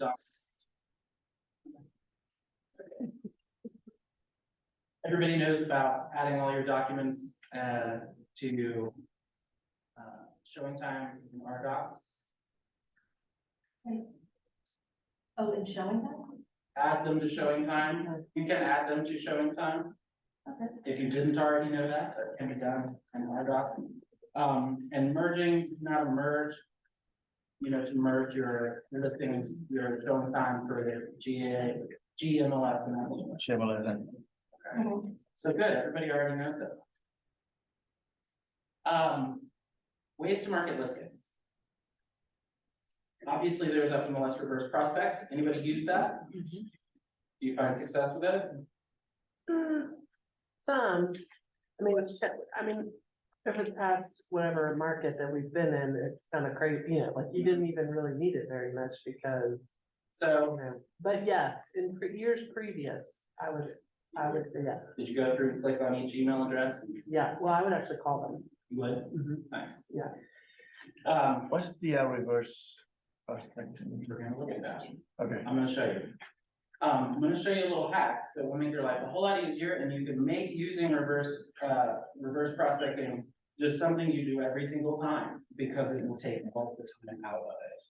documents. Everybody knows about adding all your documents to showing time in our docs. Oh, and showing them? Add them to showing time. You can add them to showing time. Okay. If you didn't already know that, that can be done in our docs. And merging, now to merge, to merge your listings, your showing time for the GMLS and that. Chevrolet. Okay. So good, everybody already knows that. Ways to market listings. Obviously, there's FMLS reverse prospect. Anybody use that? Do you find success with it? Some, I mean, over the past whatever market that we've been in, it's kind of crazy, like you didn't even really need it very much because, So, but yes, in years previous, I would say yes. did you go through and click on each email address? Yeah, well, I would actually call them. You would? Nice. Yeah. What's the reverse prospect? We're gonna look at that. Okay. I'm gonna show you. I'm gonna show you a little hack that will make your life a whole lot easier, and you can make using reverse prospecting just something you do every single time, because it will take all the time out of it.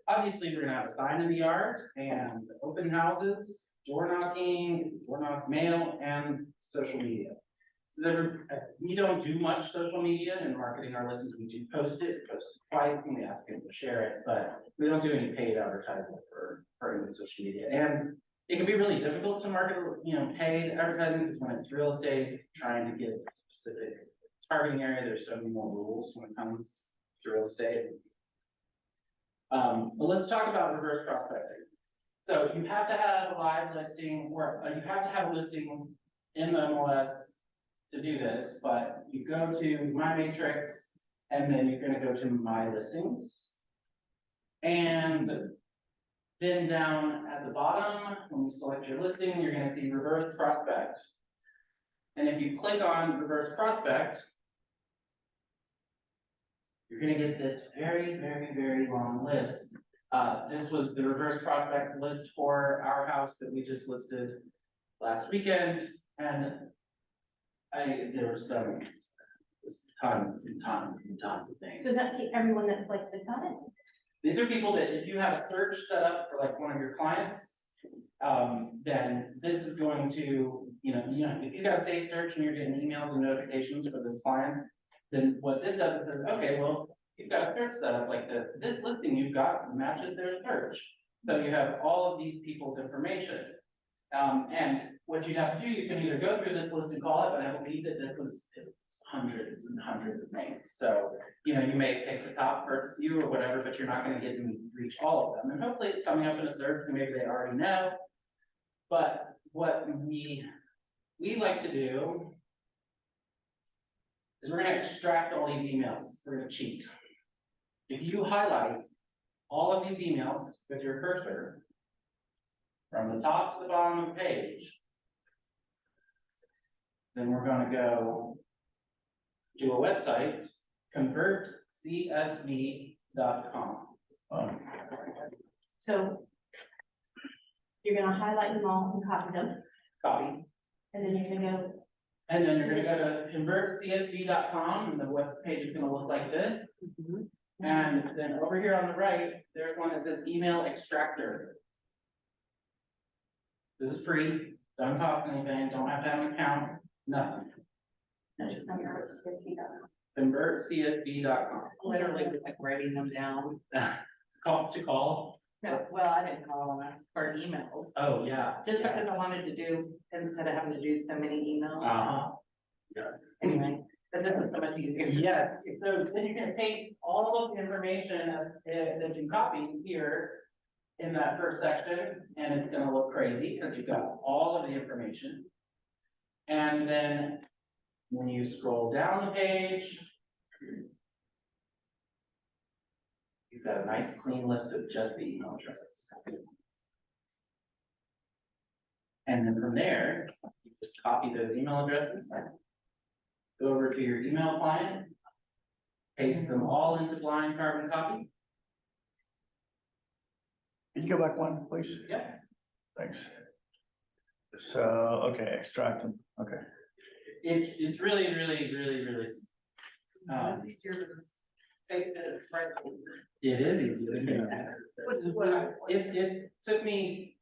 Obviously, we're gonna have a sign in the yard and open houses, door knocking, mail, and social media. We don't do much social media in marketing our listings. We do post it twice, and we ask people to share it, but we don't do any paid advertising for any social media. And it can be really difficult to market, paid advertising, because when it's real estate, trying to get a specific targeting area, there's so many more rules when it comes to real estate. But let's talk about reverse prospecting. So you have to have a live listing, or you have to have a listing in the MLS to do this, but you go to My Matrix, and then you're gonna go to My Listings. And then down at the bottom, when you select your listing, you're gonna see Reverse Prospect. And if you click on Reverse Prospect, you're gonna get this very, very, very long list. This was the Reverse Prospect list for our house that we just listed last weekend, and there were so many, tons and tons and tons of things. Does that keep everyone that's like the comment? These are people that if you have a search set up for like one of your clients, then this is going to, if you got a safe search and you're getting emails and notifications for those clients, then what this does is says, okay, well, you've got a search set up like this. This listing you've got matches their search. So you have all of these people's information. And what you'd have to do, you can either go through this list and call it, but I believe that this was hundreds and hundreds of names. So, you may pick the top first few or whatever, but you're not going to get to reach all of them. And hopefully it's coming up in a search, and maybe they already know. But what we like to do is we're going to extract all these emails. We're going to cheat. If you highlight all of these emails with your cursor, from the top to the bottom of the page, then we're going to go to a website, convertcsv.com. So you're gonna highlight them all and copy them, Copy. and then you're gonna go, And then you're going to go to convertcsv.com, and the web page is going to look like this. And then over here on the right, there's one that says email extractor. This is free, doesn't cost anything, don't have to have an account, nothing. no, just not your Convertcsv.com. Literally just like writing them down. Call. No, well, I didn't call them for emails. Oh, yeah. Just because I wanted to do, instead of having to do so many emails. Anyway, but this is so much easier. Yes, so then you're gonna paste all of the information that you copied here in that first section, and it's gonna look crazy because you've got all of the information. And then when you scroll down the page, you've got a nice clean list of just the email addresses. And then from there, you just copy those email addresses, go over to your email client, paste them all into blind carbon copy. Can you go back one, please? Yeah. Thanks. So, okay, extract them, okay. It's really. It's easier to just paste it, right? It is easy. Which is what I. It took me,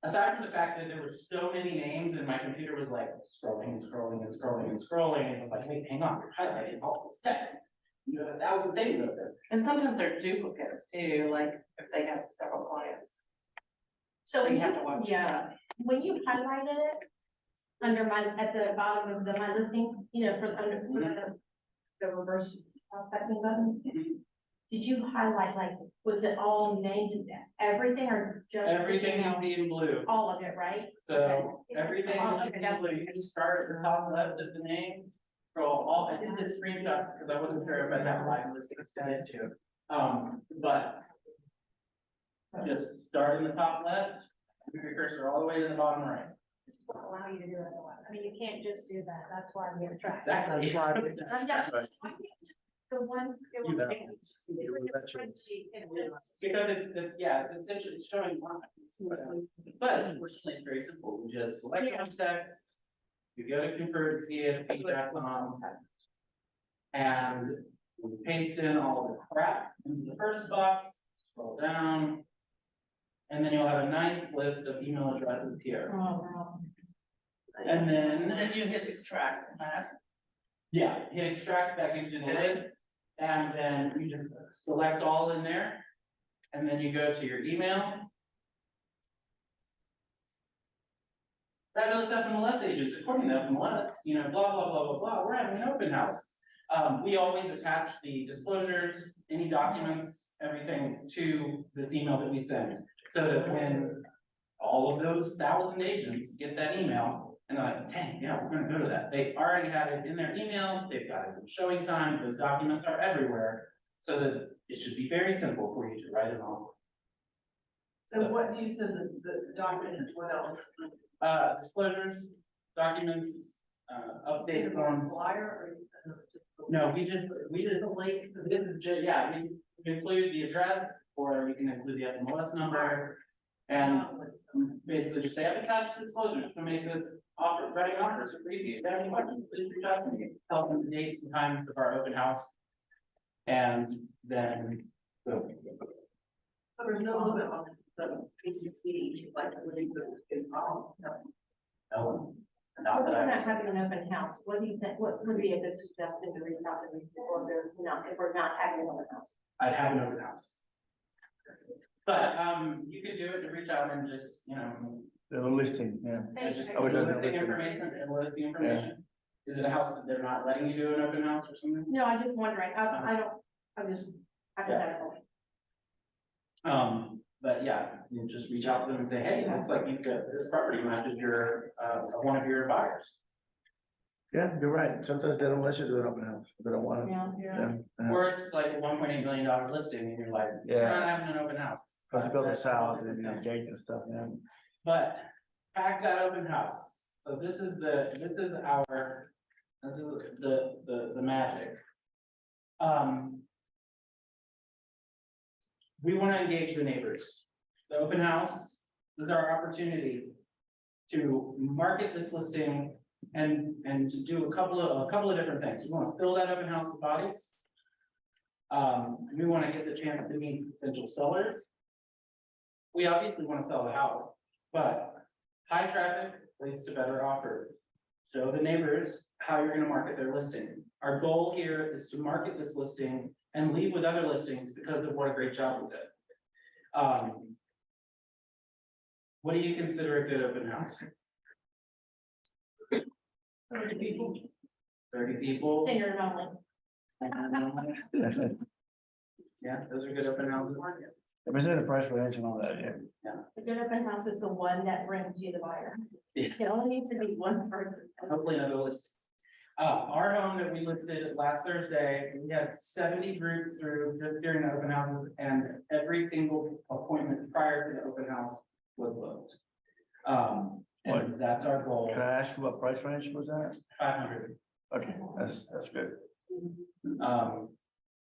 aside from the fact that there were so many names and my computer was like scrolling and scrolling and scrolling and scrolling, and it was like, wait, hang on, you're highlighting all this text. You have 1,000 things out there. And sometimes they're duplicates too, like if they have several clients. So You have to watch. yeah, when you highlighted it under at the bottom of my listing, you know, for the reverse prospecting button, Mhm. did you highlight, like, was it all named, everything or just? the Everything you email? see in blue. All of it, right? So Okay. everything that you see in blue, you can start at the top left of the name. Scroll all, I did this screenshot because I wasn't sure if I'd have a live listing extended to. But just start in the top left, move your cursor all the way to the bottom right. Won't allow you to do it otherwise. I mean, you can't just do that. That's why I'm gonna try. Exactly. That's why we- I'm done. Why can't you- The one. You bet. It's like a spreadsheet. and it's- Because it's essentially it's showing lines. But unfortunately, it's very simple. You just select Yeah. text, you go to convert.csv.com, and we paste in all the crap into the first box, scroll down. And then you'll have a nice list of email addresses here. Oh, wow. And then, you hit extract on that. yeah, hit extract, that gives you the list. And then you just select all in there. And then you go to your email. Fabulous FMLS agents, according to FMLS, you know, blah, blah, blah, blah, blah, we're having an open house. We always attach the disclosures, any documents, everything to this email that we send. So that when all of those 1,000 agents get that email, and they're like, dang, yeah, we're gonna go to that. They already have it in their email, they've got it in showing time, those documents are everywhere. So that it should be very simple for you to write it off. So what you said, the documents, what else? Disclosures, documents, updated forms. Flyer or you said just? No, we just, The link. this is yeah, we include the address, or you can include the FMLS number. And basically just say, I've attached disclosures to make this offer, writing offers super easy. If you have any questions, please reach out to me. Tell them the dates and times of our open house. And then, so, So there's no limit on the P60, like when you put it in column. no, If not that we're I. not having an open house, what do you think, what would be a good suggestion to reach out to these people if they're not, if we're not having an open house? I'd have an open house. But, you could do it to reach out and just, you know, The listing, yeah. just I would do list the that. information, and list the information. Is it a house that they're not letting you do an open house or something? No, I'm just wondering, I don't, I'm just hypothetical. But yeah, you just reach out to them and say, hey, it looks like you've got this property matches your, one of your buyers. Yeah, you're right. Sometimes they don't let you do an open house. They don't want to. Yeah. Yeah. Or it's like a $1.8 million listing and you're like, you're Yeah. not having an open house. Because build a That's south a and different thing. gates and stuff, yeah. But pack that open house. So this is the magic. We want to engage the neighbors. The open house is our opportunity to market this listing and to do a couple of different things. We want to fill that open house with bodies. We want to get the chance to meet potential sellers. We obviously want to sell the house, but high traffic leads to better offers. Show the neighbors how you're going to market their listing. Our goal here is to market this listing and leave with other listings because of what a great job we did. What do you consider a good open house? 30 people. 30 people? Singers only. Yeah, those are good open houses. If it's in the price range and all that, yeah. The good open house is the one that brings you the buyer. Yeah. It only needs to be one person. Hopefully another list. Our home that we listed last Thursday, we had 70 groups through just during the open houses, and every single appointment prior to the open house was booked. And that's our goal, Can I ask you what price range was that? 500. Okay, that's good.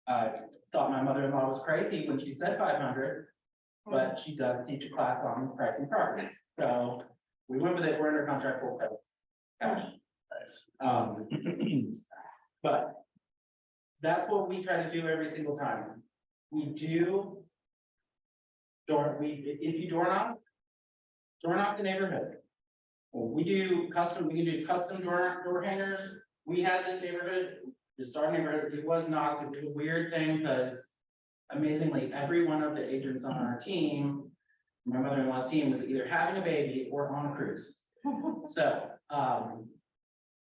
I thought my mother-in-law was crazy when she said 500. but she does teach a class on pricing properties, so we went with it, we're under contract full cash. But that's what we try to do every single time. We do. If you door knock the neighborhood. We can do custom door hangers. We had this neighborhood, this our neighborhood, it was knocked, it was a weird thing, because amazingly, every one of the agents on our team, my mother-in-law's team, was either having a baby or on a cruise. So,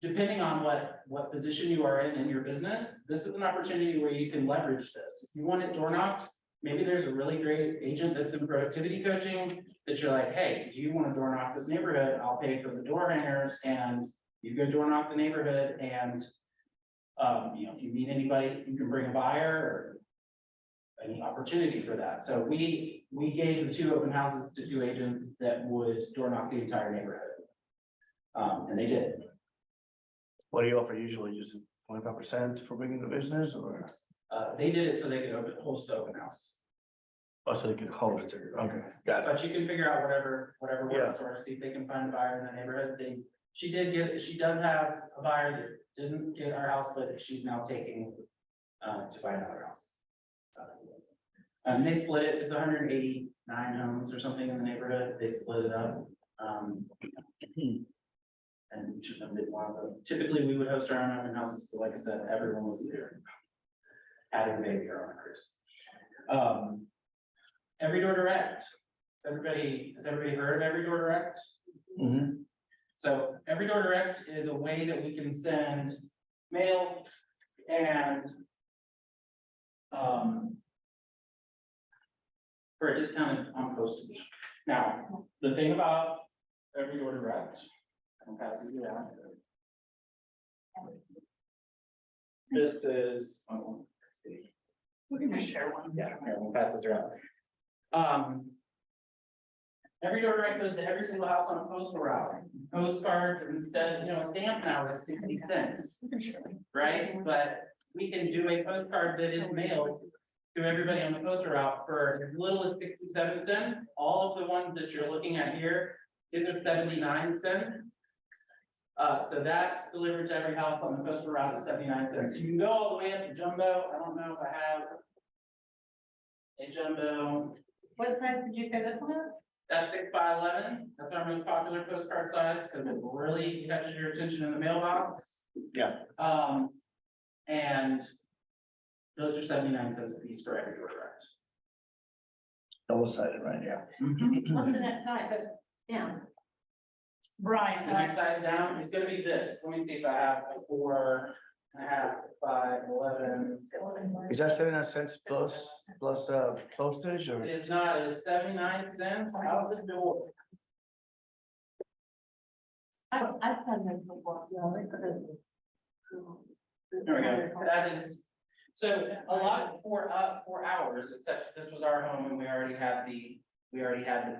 depending on what position you are in your business, this is an opportunity where you can leverage this. If you want it door knocked, maybe there's a really great agent that's in productivity coaching that you're like, hey, do you want to door knock this neighborhood? I'll pay for the door hangers, and you go door knock the neighborhood, and if you meet anybody, you can bring a buyer or any opportunity for that. So we gave the 2 open houses to 2 agents that would door knock the entire neighborhood. And they did. What do you offer usually? Just 25% for bringing the business, or? They did it so they could host the open house. Oh, so they could host it, okay, got it. But you can figure out whatever works, or see if they can find a buyer in the neighborhood. She does have a buyer that didn't get our house, but she's now taking to buy another house. And they split it, it's 189 homes or something in the neighborhood, they split it up. And each of them did one of them. Typically, we would host our own open houses, but like I said, everyone was either having a baby or on a cruise. Every Door Direct. Has everybody heard of Every Door Direct? Mhm. So Every Door Direct is a way that we can send mail and for a discount on postage. Now, the thing about Every Door Direct, I'm passing you around. This is, let's see. We can just share one. Yeah, here, we'll pass this around. Every Door Direct goes to every single house on a postal route. Postcards instead, a stamp now is 60 cents. Right? But we can do a postcard that is mailed to everybody on the postal route for as little as 67 cents. All of the ones that you're looking at here is 79 cents. So that's delivered to every house on the postal route is 79 cents. You can go all the way up to jumbo. I don't know if I have a jumbo. What size did you say this one is? That's 6 by 11. That's our most popular postcard size because it really catches your attention in the mailbox. Yeah. And those are 79 cents a piece for Every Door Direct. Double-sided, right, yeah. What's the next size? Yeah. Brian. The next size down is gonna be this. Let me see if I have a 4.5, 5, 11. Is that 79 cents plus postage, or? It is not, it is 79 cents out the door. I've done that before. There we go. That is, so a lot for hours, except this was our home and we already had the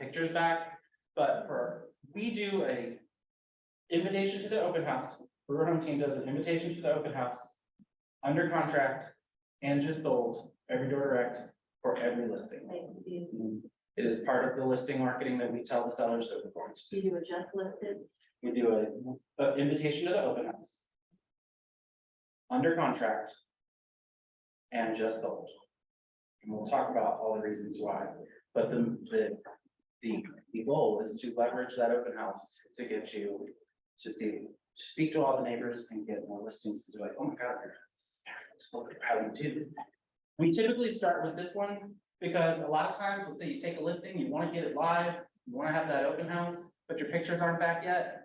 pictures back. But we do a invitation to the open house. Brewer Home Team does an invitation to the open house, under contract, and just sold Every Door Direct for every listing. It is part of the listing marketing that we tell the sellers that we're going to do. Do you do a just listed? We do a invitation to the open house, under contract, and just sold. And we'll talk about all the reasons why, but the goal is to leverage that open house to get you to speak to all the neighbors and get more listings to do like, oh my God, look at how you do. We typically start with this one because a lot of times, let's say you take a listing, you want to get it live, you want to have that open house, but your pictures aren't back yet.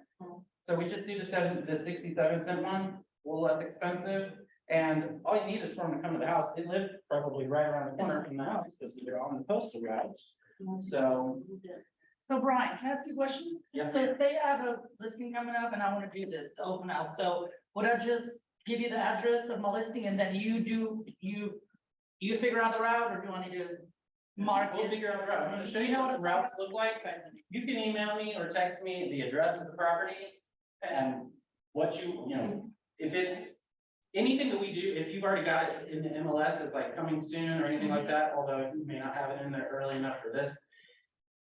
So we just do the 67 cent one, a little less expensive. And all you need is for them to come to the house. They live probably right around the corner from the house because they're on the postal route. So, Brian, can I ask you a question? yes, So if they have a listing coming up and I want to do this, the open house, so would I just give you the address of my listing and then you figure out the route, or do I need to mark we'll it? figure out the route. I'm gonna show you what the routes look like. You can email me or text me the address of the property and what if it's anything that we do, if you've already got it in the MLS, it's like coming soon or anything like that, although you may not have it in there early enough for this.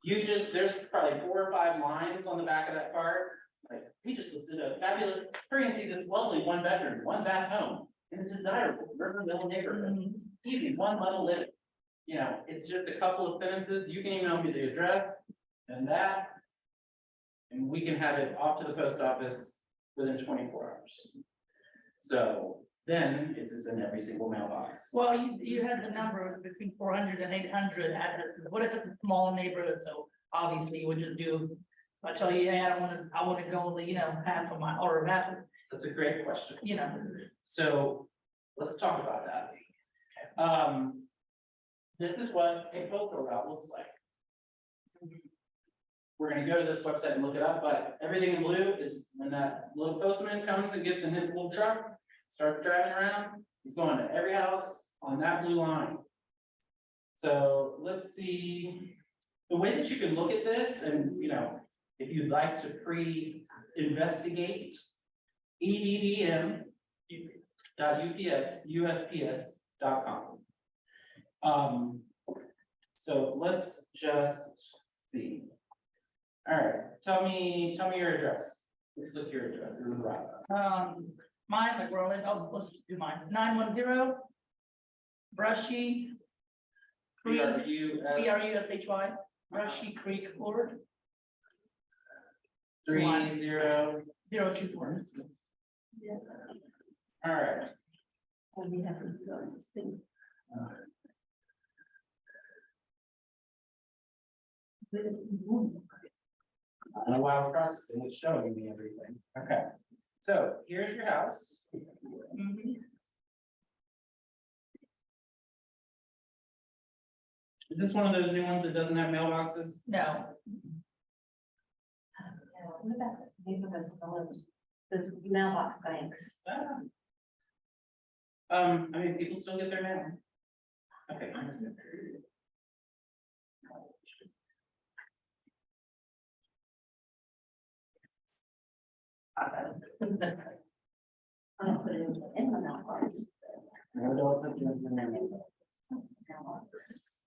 There's probably 4 or 5 lines on the back of that card, like, we just listed a fabulous, Currency, this lovely 1-bedroom, 1-bath home in a desirable Riverville neighborhood. Easy, 1 level living. You know, it's just a couple of sentences, you can email me the address and that. And we can have it off to the post office within 24 hours. So then it's just in every single mailbox. Well, you had the number between 400 and 800 addresses. What if it's a small neighborhood? So obviously you would just do, I tell you, hey, I want to go only, you know, half of my, or half of, That's a great question. you know. So let's talk about that. This is what a postal route looks like. We're gonna go to this website and look it up, but everything in blue is when that little postman comes and gets in his little truck, starts driving around, he's going to every house on that blue line. So let's see, the way that you can look at this, and you know, if you'd like to pre-investigate, USPS.com. So let's just see. All right, tell me your address. Let's look your address. Your route. Mine, like we're only, let's just do mine, 910 Brushy Creek, BRUSHY, Brushy Creek, Florida, 30. 024. All right. I don't know why we're processing, it's showing me everything. Okay, so here's your house. Is this one of those new ones that doesn't have mailboxes? No, What about those mailbox banks? I mean, people still get their mail. Okay. I don't put it in my mailbox. No, don't put your mail. Mailbox.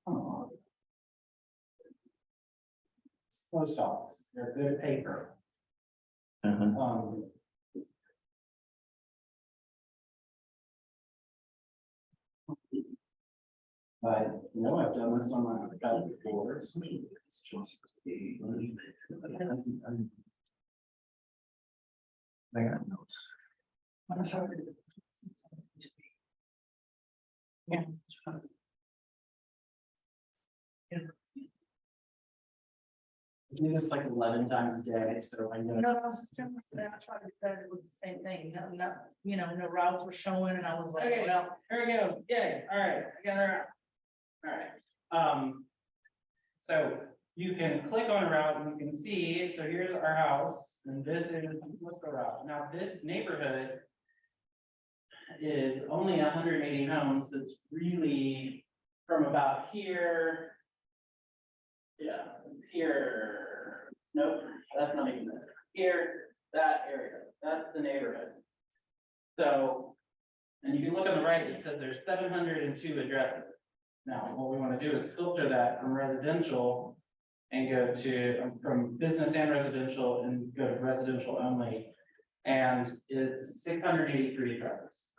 Come on. It's post office, they're good paper. But no, I've done this on my iPad before. It's just I got notes. yeah. I do this like 11 times a day, so I know. No, I was just gonna say, I tried to do that, it was the same thing, no, you know, no routes were showing, and I was like, Okay. well, There we go, yay, all right, I got her. All right, so you can click on a route and you can see, so here's our house, and this is, what's the route? Now, this neighborhood is only 180 homes, that's really from about here. Yeah, it's here, nope, that's not even there, here, that area, that's the neighborhood. So, and you can look on the right, it says there's 702 addresses. Now, what we want to do is filter that from residential and go to, from business and residential and go to residential only. And it's 683 addresses.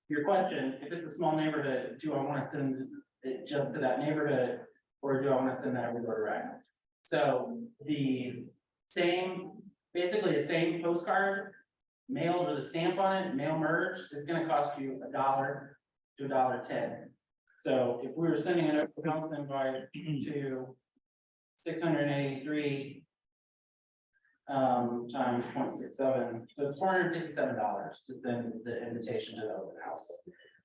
Your question, if it's a small neighborhood, do I want to send it just to that neighborhood? Or do I want to send that everywhere around? So the same, basically the same postcard, mailed with a stamp on it, mail merged, is gonna cost you $1 to $1.10. So if we were sending an open house invite to 683 times 0.67, so it's $457 to send the invitation to the open house.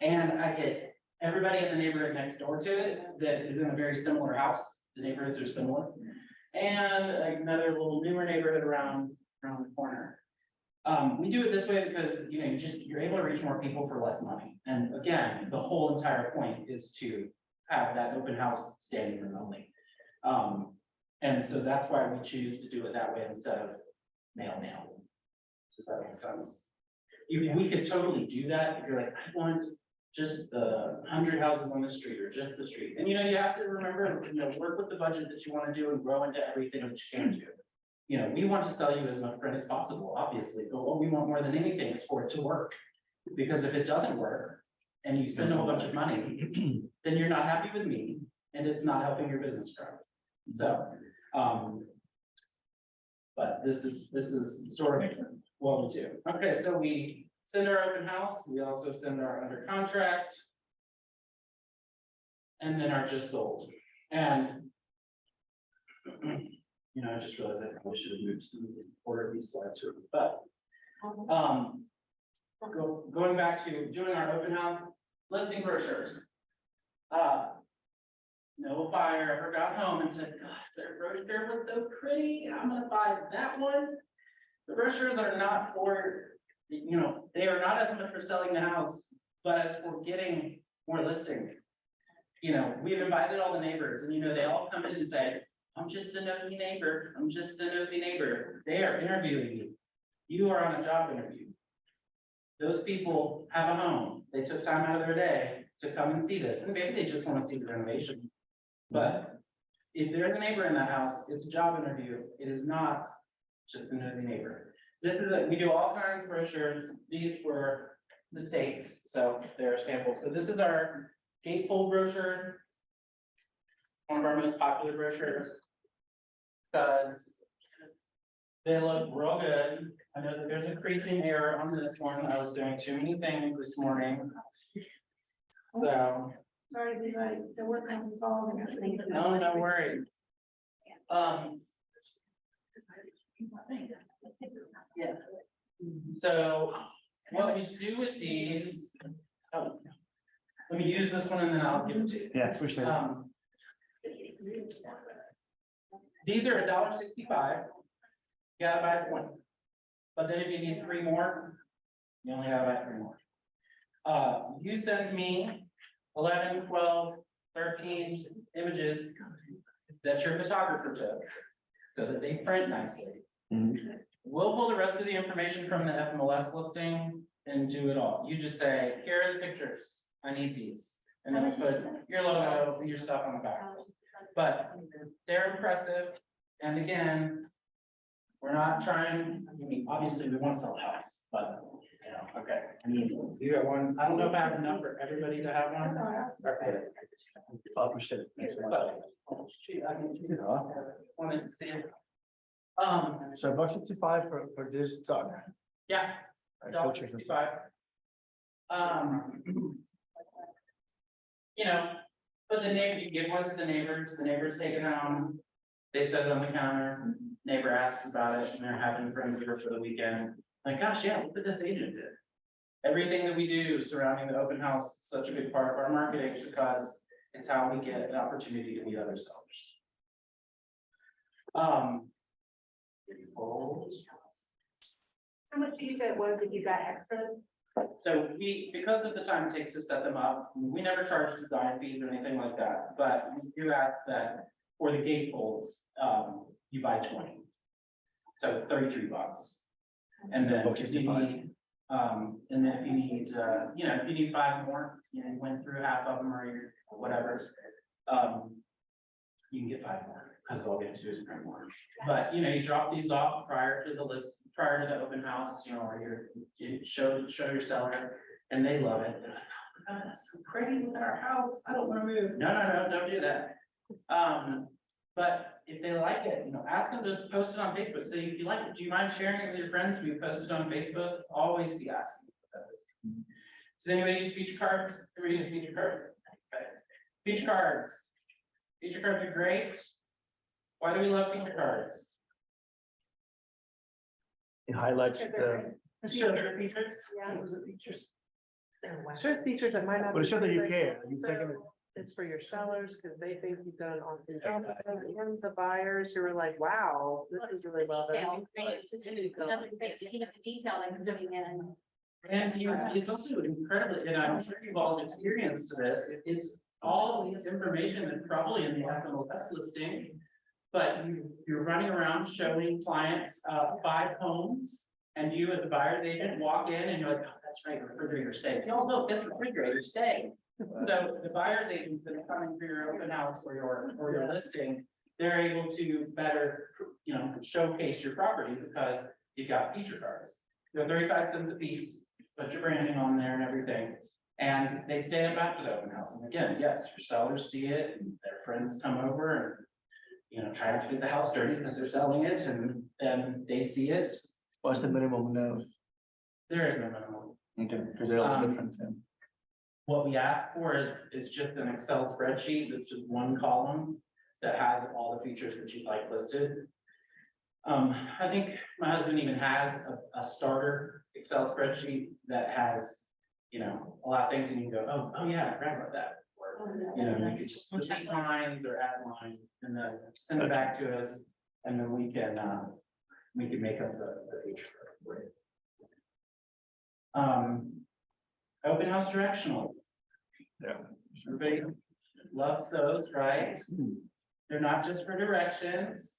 And I get everybody in the neighborhood next door to it that is in a very similar house, the neighborhoods are similar. And another little newer neighborhood around the corner. We do it this way because, you know, you're able to reach more people for less money. And again, the whole entire point is to have that open house standing room only. And so that's why we choose to do it that way instead of mail. Does that make sense? We could totally do that, if you're like, I want just the 100 houses on the street, or just the street, and you know, you have to remember, you know, work with the budget that you wanna do and grow into everything that you can do. You know, we want to sell you as much print as possible, obviously, but what we want more than anything is for it to work. Because if it doesn't work, and you spend a whole bunch of money, then you're not happy with me, and it's not helping your business grow. So, but this is sort of what we do. Okay, so we send our open house, we also send our under contract. And then our just sold, and. You know, I just realized I probably should have moved some order of these slides here, but, going back to doing our open house, listing brochures. No buyer ever got home and said, gosh, their brochure was so pretty, I'm gonna buy that one. The brochures are not for, you know, they are not as much for selling the house, but as for getting more listings. You know, we've invited all the neighbors, and you know, they all come in and say, I'm just a nosy neighbor, I'm just a nosy neighbor. They are interviewing you. You are on a job interview. Those people have a home. They took time out of their day to come and see this, and maybe they just want to see the renovation. But if there's a neighbor in that house, it's a job interview. It is not just a nosy neighbor. This is we do all kinds of brochures. These were mistakes, so they're samples. So this is our gatefold brochure. One of our most popular brochures. Because they look real good. I know that there's increasing error on this one. I was doing too many things this morning. So. Sorry, Levi, the work I'm involved in everything. No worries. Yeah. So what we do with these. Oh, let me use this one and then I'll give it to you. Yeah, appreciate it. These are $1.65. You gotta buy 20. But then if you need 3 more, you only gotta buy 3 more. You send me 11, 12, 13 images that your photographer took, so that they print nicely. We'll pull the rest of the information from the FMLS listing and do it all. You just say, here are the pictures, I need these. And then we put your logo, your stuff on the back. But they're impressive, and again, we're not trying, I mean, obviously, we want to sell the house, but, you know, okay. I mean, you got one, I don't know if I have enough for everybody to have one. Okay. I appreciate it. Thanks so much. But, gee, I mean, you know, wanted to see it. So $1.65 for this dog. Yeah, Pictures and stuff. $1.65. You know, but the neighbor, you give one to the neighbors take it home, they set it on the counter, neighbor asks about it, and they're having friends over for the weekend. Like, gosh, yeah, look what this agent did. Everything that we do surrounding the open house is such a big part of our marketing, because it's how we get an opportunity to meet other sellers. How much do you say it was if you got extras? So because of the time it takes to set them up, we never charge design fees or anything like that, but we do ask that for the gatefolds, you buy 20. So it's $33. And then if you need, you know, if you need 5 more, you know, you went through half of them or whatever, you can get 5 more, because all we have to do is print more. But, you know, you drop these off prior to the list, prior to the open house, you know, or you show your seller, and they love it. They're like, oh my God, that's so pretty, look at our house, I don't want to move. No, don't do that. But if they like it, you know, ask them to post it on Facebook. So if you like it, do you mind sharing it with your friends? We post it on Facebook, always be asking. Does anybody use feature cards? Everybody use feature cards? Okay. Feature cards. Feature cards are great. Why do we love feature cards? It highlights the, Sure, features. Yeah. Sure, it's features that might not. but it's something you be- care. You've taken it. It's for your sellers, because they think you've done awesome job, and the buyers who are like, wow, this is really well done. Detail I'm doing it and. And it's also incredibly, and I'm sure you've all experienced this, it's all this information that's probably in the FMLS listing. But you're running around showing clients 5 homes And you as a buyer's agent walk in and you're like, oh, that's right, refrigerator stay. Oh, look, this refrigerator stay. So the buyer's agents that are coming for your open house or your listing, they're able to better, you know, showcase your property because you've got feature cards. They're 35 cents a piece, put your branding on there and everything. And they stay up after the open house. And again, yes, your sellers see it and their friends come over and, you know, try to get the house dirty because they're selling it and they see it. What's the minimum now? There is no minimum. Okay, because they're all different. Yeah. What we ask for is just an Excel spreadsheet, that's just one column that has all the features that you'd like listed. I think my husband even has a starter Excel spreadsheet that has, you know, a lot of things and you can go, oh yeah, I forgot about that. Or, you know, you could just delete lines or add lines and then send it back to us. And then we can make up the feature for it. Open house directional. Yeah. Everybody loves those, right? They're not just for directions.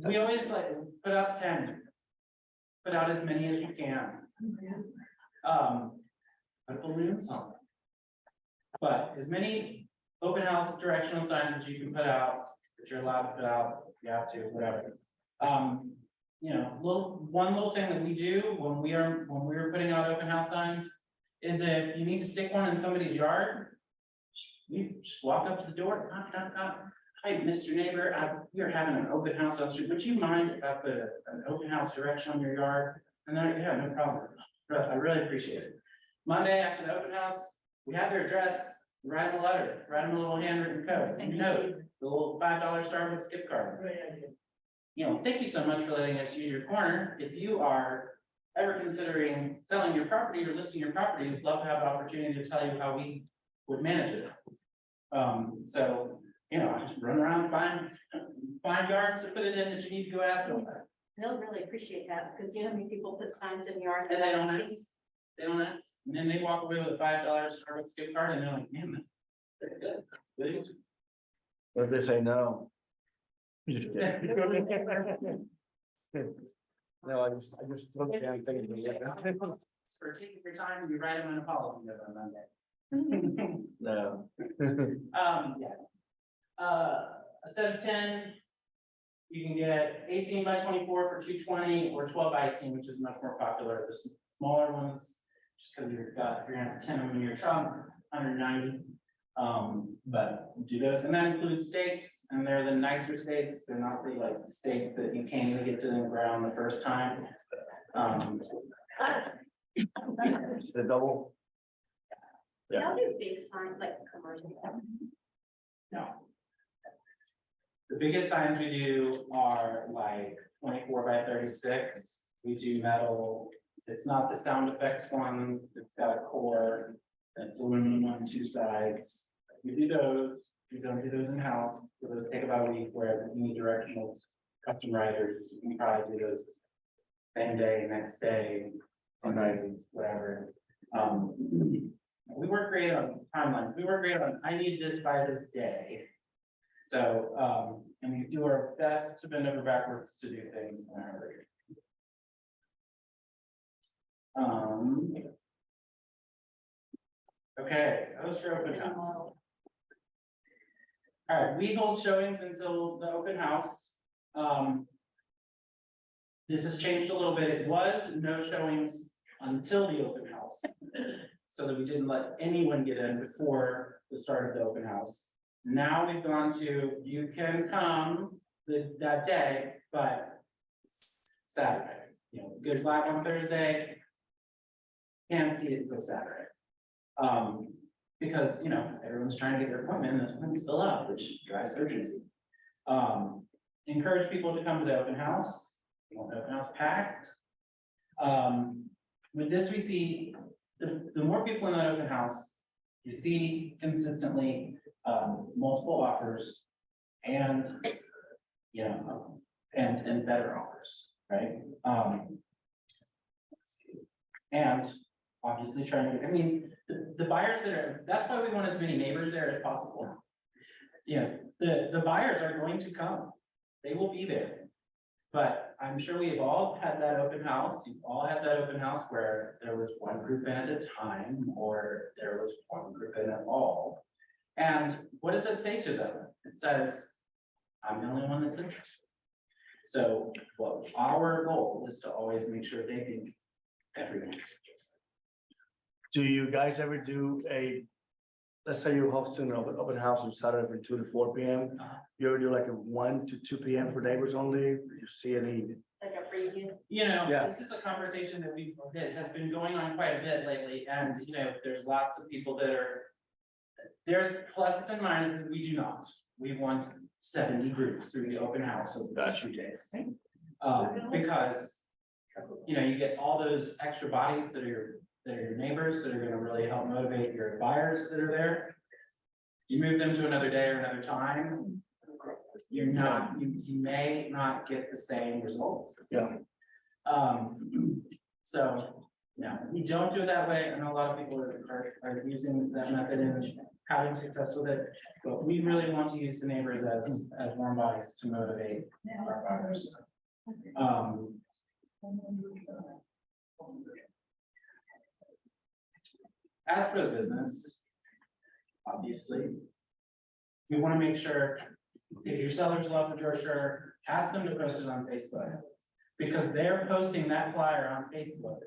We always like put out 10. Put out as many as you can. Put balloons on them. But as many open house directional signs as you can put out, that you're allowed to put out, you have to, whatever. You know, one little thing that we do when we are putting out open house signs is if you need to stick one in somebody's yard, you just walk up to the door, knock, knock, knock. Hi, Mr. Neighbor, we are having an open house on the street. Would you mind if I put an open house direction on your yard? And they're like, yeah, no problem. I really appreciate it. Monday after the open house, we have their address, write them a letter, write them a little handwritten code, note, the little $5 Starbucks gift card. You know, thank you so much for letting us use your corner. If you are ever considering selling your property or listing your property, we'd love to have the opportunity to tell you how we would manage it. So, you know, just run around, find yards to put it in that you need to go ask them. They'll really appreciate that, because you know how many people put signs in yard. And they don't ask. They don't ask. And then they walk away with a $5 Starbucks gift card and they're like, man, they're good. What if they say no? No, I just throw the damn thing in the air. For taking your time, we write them an apology note on Monday. No. Yeah. A set of 10, you can get 18 by 24 for 220 or 12 by 18, which is much more popular. The smaller ones, just because you're gonna have 10 of them in your trunk, 190. But do those, and that includes steaks, and they're the nicer steaks. They're not the like steak that you can't even get to the ground the first time. It's the double. They all do big signs like commercial. No. The biggest signs we do are like 24 by 36. We do metal. It's not the sound effects ones. It's got a core. That's aluminum on 2 sides. We do those. We don't do those in house. Those take about a week. Where you need directional custom writers, you can probably do those same day, next day, on nights, whatever. We work great on timelines. We work great on, I need this by this day. So, and we do our best to bend over backwards to do things in a hurry. Okay, host your open house. All right, we hold showings until the open house. This has changed a little bit. It was no showings until the open house. So that we didn't let anyone get in before the start of the open house. Now we've gone to, you can come that day, but Saturday, you know, good live on Thursday. Can't see it until Saturday. Because, you know, everyone's trying to get their appointment and the appointments fill out, which drives urgency. Encourage people to come to the open house. We want the open house packed. With this, we see the more people in that open house, you see consistently multiple offers and, you know, and better offers, right? Let's see. And obviously trying to, I mean, the buyers that are, that's why we want as many neighbors there as possible. You know, the buyers are going to come, they will be there. But I'm sure we've all had that open house, you've all had that open house where there was one group in at a time, or there was one group in at all. And what does it say to them? It says, I'm the only one that's interested. So, well, our goal is to always make sure they think everyone is interested. Do you guys ever do let's say you're hosting an open house on Saturday from 2 to 4 p.m. You ever do like a 1 to 2 p.m. for neighbors only? Do you see any? Like a preview. You know, Yeah. this is a conversation that has been going on quite a bit lately, and you know, there's lots of people that are. There's pluses and minuses, we do not. We want 70 groups through the open house over those 2 days. Because, you know, you get all those extra bodies that are your neighbors, that are gonna really help motivate your buyers that are there. You move them to another day or another time, you may not get the same results. Yeah. So, no, we don't do it that way. I know a lot of people are using that method and having success with it. But we really want to use the neighbors as warm bodies to motivate our buyers. As for the business, obviously, we want to make sure if your sellers love the brochure, ask them to post it on Facebook. Because they're posting that flyer on Facebook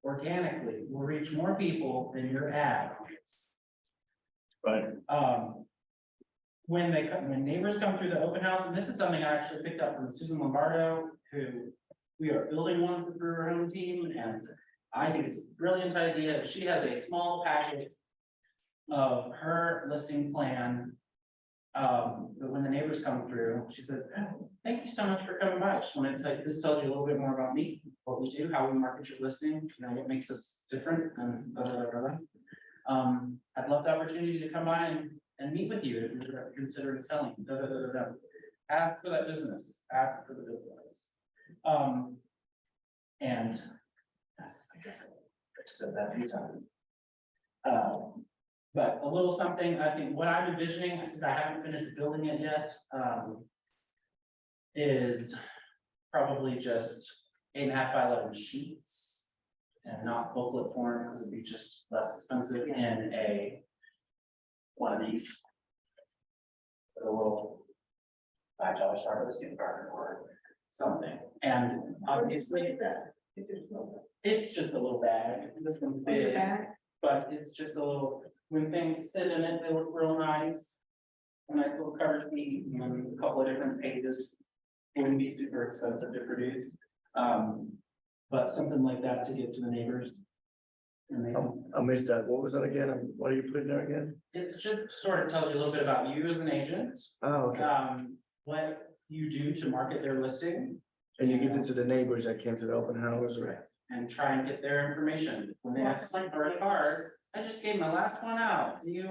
organically will reach more people than your ad. Right. When neighbors come through the open house, and this is something I actually picked up from Susan Lombardo, who we are building one for her own team, and I think it's a brilliant idea. She has a small packet of her listing plan. But when the neighbors come through, she says, "Oh, thank you so much for coming by. I just wanted to tell you, this tells you a little bit more about me, what we do, how we market your listing, you know, what makes us different and blah, blah, blah, blah. I'd love the opportunity to come by and meet with you if you're considering selling. Da, da, da, da, da. Ask for that business, ask for the business. And yes, I guess I've said that a few times. But a little something, I think what I'm envisioning, since I haven't finished building it yet, is probably just 8.5 by 11 sheets. And not booklet form, because it'd be just less expensive in one of these. A little $5 Starbucks gift card or something, and obviously it's just a little bag. This one's big, but it's just a little. When things sit in it, they look real nice. A nice little cover sheet and then a couple of different pages. Wouldn't be super expensive to produce. But something like that to give to the neighbors. And they, I missed that. What was that again? What are you putting there again? it's just sort of tells you a little bit about you as an agent. Oh, okay. What you do to market their listing. And you give it to the neighbors that came to the open house, or? And try and get their information. When they ask me for a card, I just gave my last one out. Do you,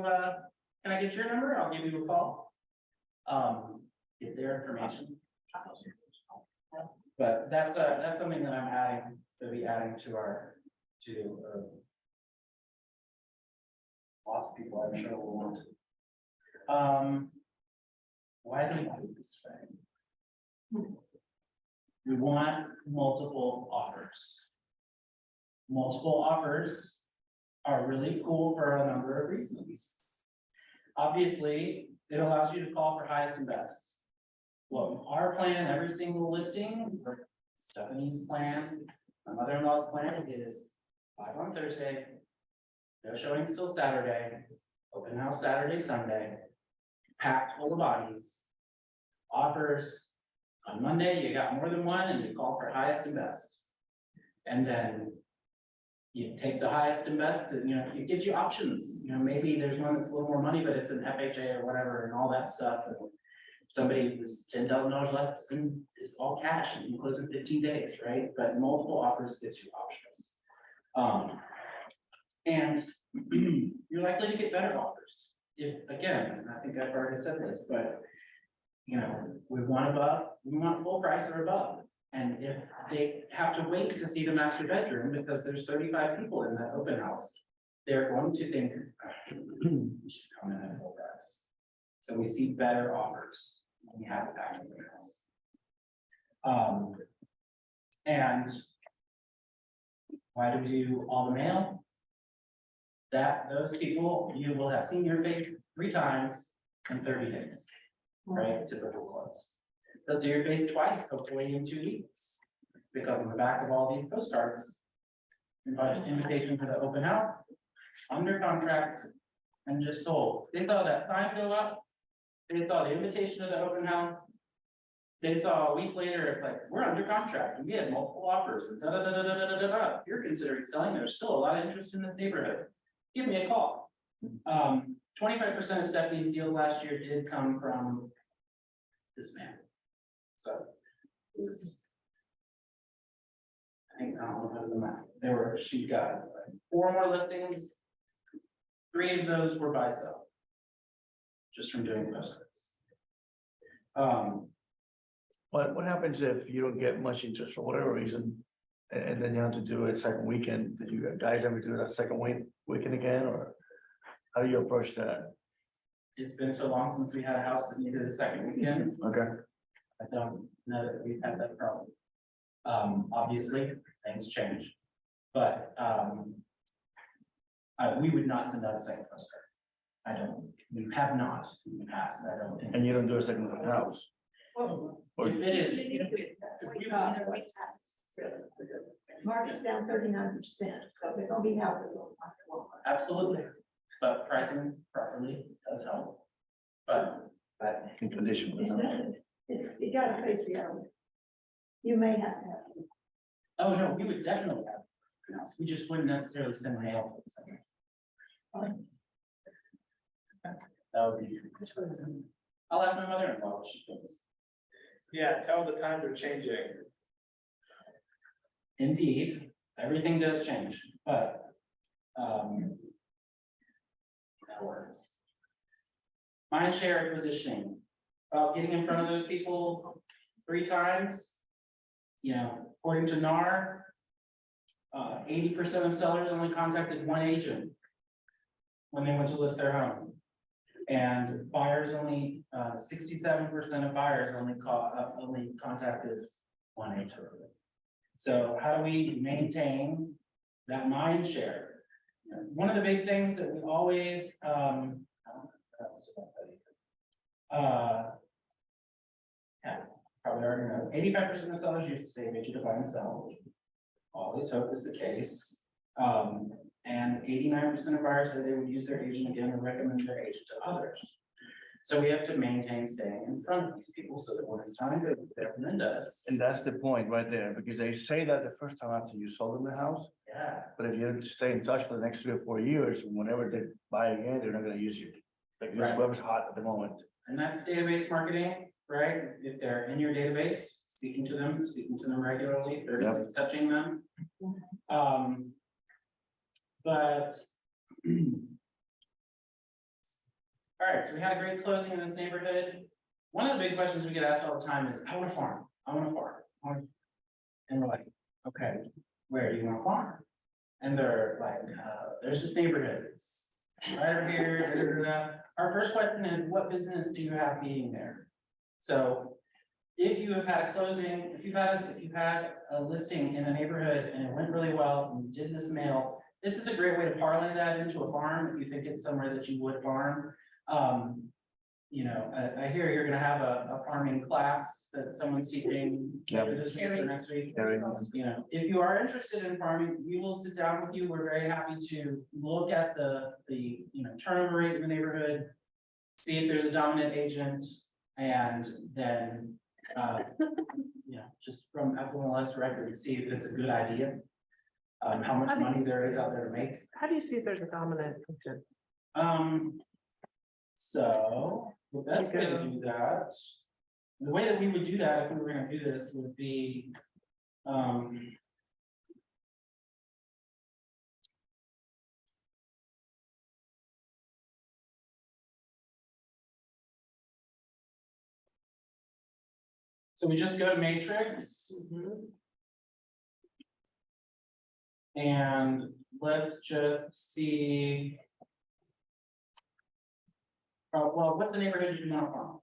can I get your number? I'll give you a call. Get their information. But that's something that I'm adding to lots of people I'm sure will want. Why do we do it this way? We want multiple offers. Multiple offers are really cool for a number of reasons. Obviously, it allows you to call for highest and best. Well, our plan, every single listing, Stephanie's plan, my mother-in-law's plan is 5 on Thursday, no showing till Saturday, open house Saturday, Sunday, packed full of bodies, offers. On Monday, you got more than one and you call for highest and best. And then you take the highest and best, and you know, it gives you options. You know, maybe there's one that's a little more money, but it's an FHA or whatever and all that stuff. And somebody who's $10,000 left, it's all cash and you can close in 15 days, right? But multiple offers gets you options. And you're likely to get better offers. If, again, I think I've already said this, but you know, we want full price or above. And if they have to wait to see the master bedroom because there's 35 people in that open house, they're going to think, we should come in at full price. So we see better offers when we have a packed open house. And why do we do all the mail? Those people, you will have seen your face 3 times in 30 days, right? Typical close. They'll see your face twice, hopefully in 2 weeks. Because on the back of all these postcards, invitation for the open house, under contract, and just sold. They saw that sign go up. They saw the invitation to the open house. They saw a week later, it's like, we're under contract, and we had multiple offers, and da da da da da da da da. If you're considering selling, there's still a lot of interest in this neighborhood. Give me a call. 25% of Stephanie's deals last year did come from this man. So it was, I think, I don't know how to do the math. She got 4 more listings. 3 of those were buy sell. Just from doing postcards. What happens if you don't get much interest for whatever reason? And then you have to do it second weekend? Did you guys ever do that second weekend again, or how do you approach that? It's been so long since we had a house that needed a second weekend. Okay. I don't know that we've had that problem. Obviously, things change, but we would not send out a second postcard. We have not in the past, I don't think. And you don't do a second house? Or If it is, Market's down 39%, so there's gonna be houses on market one. absolutely, but pricing properly does help. But in condition. It doesn't, you gotta face reality. You may have to have. oh no, we would definitely have. open house. We just wouldn't necessarily send mail for the second. That would be. I'll ask my mother-in-law what she thinks. Yeah, tell the times are changing. Indeed, everything does change, but, that works. Mind share positioning, about getting in front of those people 3 times. You know, according to NAR, 80% of sellers only contacted 1 agent when they went to list their home. And buyers only, 67% of buyers only contacted 1 agent. So how do we maintain that mind share? One of the big things that we always, yeah, probably already know, 85% of sellers use the same agent to buy and sell, which we always hope is the case. And 89% of buyers say they would use their agent again or recommend their agent to others. So we have to maintain staying in front of these people so that when it's time to recommend us. And that's the point right there, because they say that the first time after you sold them the house, Yeah, but if you don't stay in touch for the next 3 or 4 years, whenever they buy again, they're not gonna use you. Like this Right. web's hot at the moment. and that's database marketing, right? If they're in your database, speaking to them regularly, 36 touching them. But. All right, so we had a great closing in this neighborhood. One of the big questions we get asked all the time is, I want to farm, I want to farm. And we're like, okay, where do you want to farm? And they're like, there's this neighborhood, it's right over here, da, da, da, da. Our first question is, what business do you have being there? So if you have had a closing, if you've had a listing in a neighborhood and it went really well, and you did this mail, this is a great way to parlay that into a farm, if you think it's somewhere that you would farm. You know, I hear you're gonna have a farming class that someone's teaching later this week or next week. You know, if you are interested in farming, we will sit down with you. We're very happy to look at the turnover rate in the neighborhood, see if there's a dominant agent, and then, just from FMLS record, see if it's a good idea. How much money there is out there to make. How do you see if there's a dominant agent? So the best way to do that, the way that we would do that if we were gonna do this would be, so we just go to matrix and let's just see. Well, what's the neighborhood you want to farm?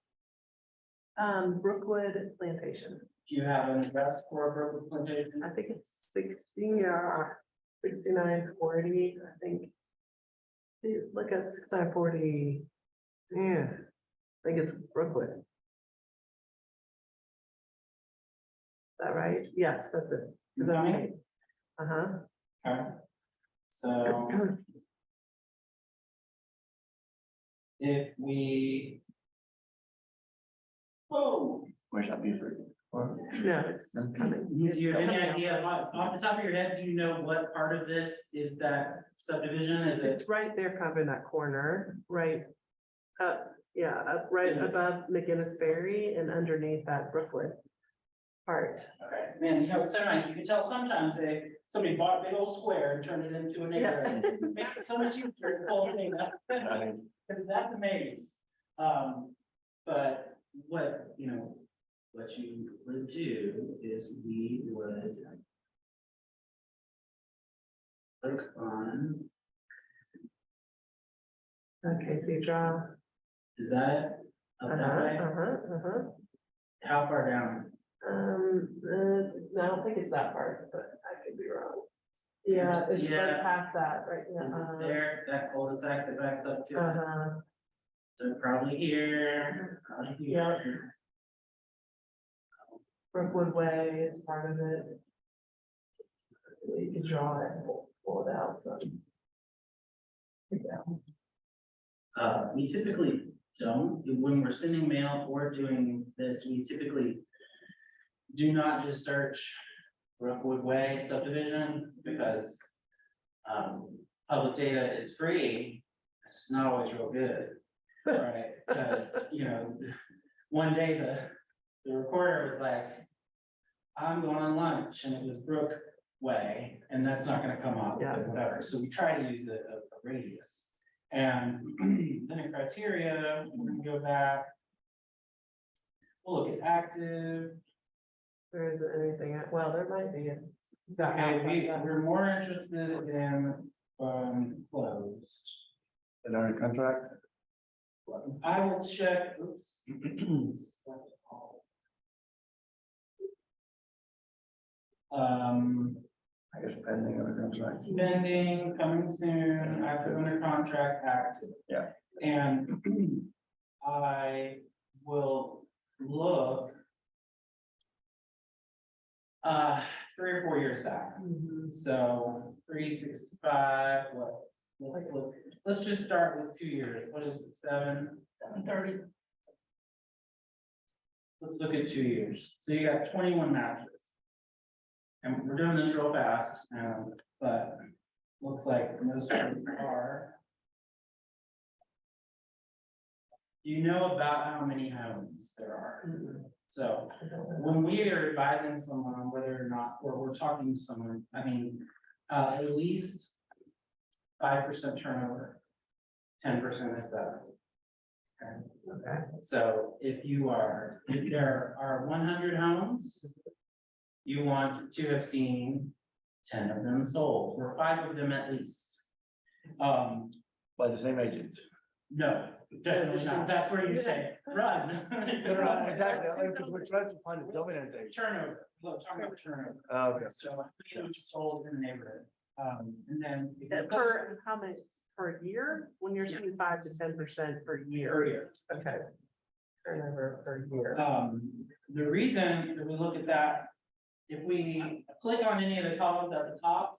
Brookwood Plantation. Do you have an address for Brookwood Plantation? I think it's 6940, I think. See, look at 6940. Yeah, I think it's Brookwood. Is that right? Yes, that's it. Is that right? Uh-huh. Okay. So if we. Oh, Where's that Buford? Yeah, it's coming. do you have any It's coming idea, out. off the top of your head, do you know what part of this is that subdivision? Is it? It's right there, kind of in that corner, right? Yeah, up right Is it- above McGinnis Ferry and underneath that Brookwood part. Okay, man, you know, it's so nice, you can tell sometimes somebody bought a big old square and turned it into a neighborhood. It makes it so much easier to pull everything up, because that's a maze. But what, you know, what you would do is we would click on, Okay, so you draw. is that up that way? How far down? I don't think it's that part, but I could be wrong. Yeah, it's Yeah. right past that, right? Is it Yeah. there, that cul-de-sac that backs up to it? Uh-huh. So probably here, probably here. Brookwood Way is part of it. You can draw it, pull it out, so. Yeah. We typically don't, when we're sending mail or doing this, we typically do not just search Brookwood Way subdivision, because public data is free. It's not always real good, right? Because, you know, one day the recorder was like, I'm going on lunch, and it was Brook Way, and that's not gonna come up, Yeah. or whatever, so we try to use a radius. And then in criteria, we're gonna go back. We'll look at active. There isn't anything, well, there might be. Okay, we're more interested in closed. And our contract? I will check, oops. I guess pending on a contract. Pending, coming soon, active under contract, active. Yeah. And I will look 3 or 4 years back. So 365, what? Let's look, let's just start with 2 years. What is it, 730? Let's look at 2 years. So you got 21 matches. And we're doing this real fast, but looks like most of them are. Do you know about how many homes there are? So when we are advising someone whether or not, or we're talking to someone, I mean, at least 5% turnover, 10% is better. Okay. So if there are 100 homes, you want to have seen 10 of them sold, or 5 of them at least. By the same agent. No, definitely not. That's where you say, run. Exactly, because we're trying to find a dominant agent. Turnover, look, talking about turnover. Okay. So, you know, just sold in the neighborhood. And then. if you look Per, how much, per year? When you're saying 5 to 10% per year? per year. Okay. Turnover per year. The reason that we look at that, if we click on any of the columns at the top,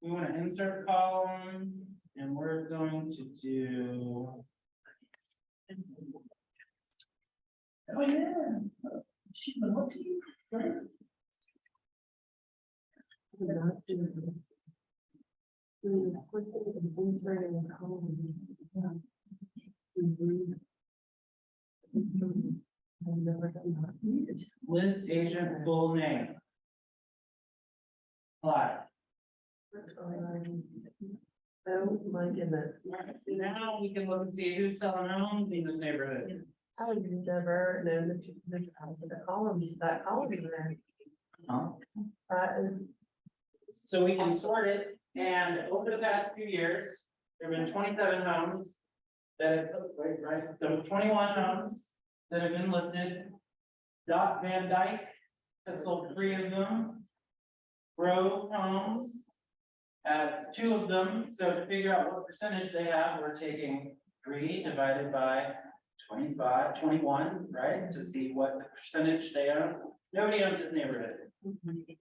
we want to insert column, and we're going to do. Oh, yeah. What do you? List agent full name. Apply. Oh, my goodness. Now we can look and see who's selling homes in this neighborhood. I would never known that you could that column in there. Huh? Is So we can sort it, and over the past few years, there have been 27 homes. That, right, there were 21 homes that have been listed. Dot Van Dyke has sold 3 of them. Grove Homes has 2 of them, so to figure out what percentage they have, we're taking 3 divided by 25, 21, right? To see what percentage they own. Nobody owns this neighborhood.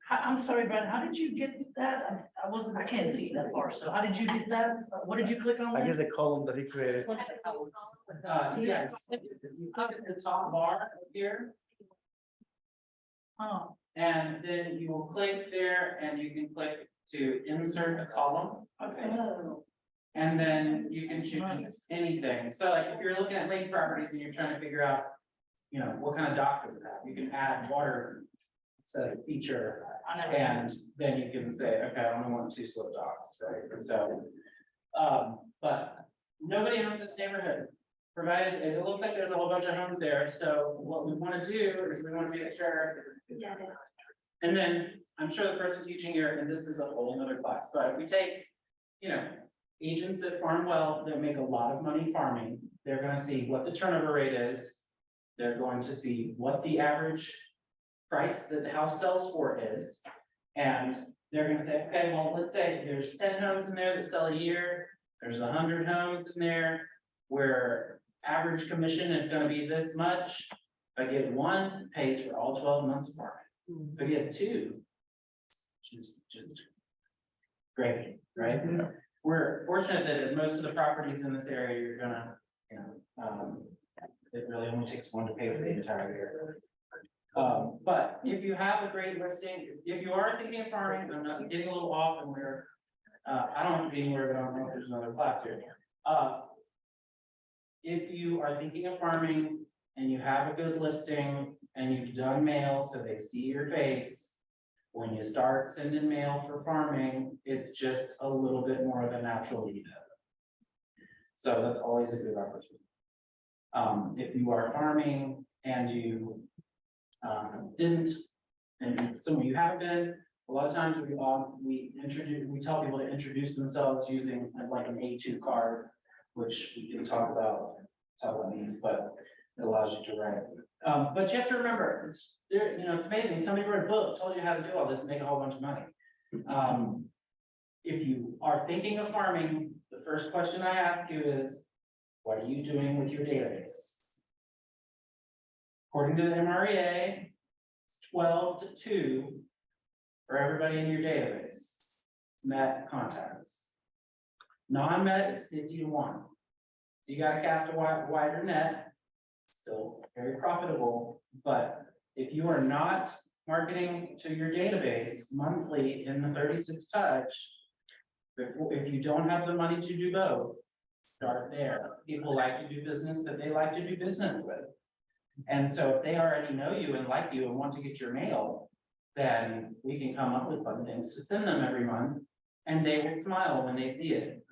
I'm sorry, Brad, how did you get that? I can't see that far, so how did you get that? What did you click on? I guess the column that he created. Yeah, if you click at the top bar up here, Oh, and then you will click there and you can click to insert a column. okay. And then you can choose anything. So like if you're looking at lake properties and you're trying to figure out, you know, what kind of dock does it have? You can add water, says feature, and then you can say, okay, I only want 2 slope docks, right? And so, but nobody owns this neighborhood. Provided, it looks like there's a whole bunch of homes there, so what we want to do is we want to make sure. And then, I'm sure the person teaching here, and this is a whole nother class, but if we take, you know, agents that farm well, that make a lot of money farming, they're gonna see what the turnover rate is. They're going to see what the average price that the house sells for is. And they're gonna say, okay, well, let's say there's 10 homes in there that sell a year, there's 100 homes in there where average commission is gonna be this much. If I get 1, it pays for all 12 months of farming. If I get 2, just great, right? We're fortunate that most of the properties in this area, you're gonna, you know, it really only takes 1 to pay for the entire year. But if you have a great listing, if you are thinking of farming, I'm not getting a little off and we're, I don't have to be anywhere, but I don't know if there's another class here. If you are thinking of farming and you have a good listing and you've done mail, so they see your face, when you start sending mail for farming, it's just a little bit more of a natural lead. So that's always a good opportunity. If you are farming and you didn't, and some of you have been, a lot of times we tell people to introduce themselves using like an A2 card, which we can talk about these, but it allows you to write. But you have to remember, it's amazing. Somebody wrote a book, told you how to do all this and make a whole bunch of money. If you are thinking of farming, the first question I ask you is, what are you doing with your database? According to the MREA, it's 12 to 2 for everybody in your database. Met contacts. Non-met is 50 to 1. So you gotta cast a wider net, still very profitable, but if you are not marketing to your database monthly in the 36 touch, if you don't have the money to do both, start there. People like to do business that they like to do business with. And so if they already know you and like you and want to get your mail, then we can come up with fun things to send them every month, and they will smile when they see it.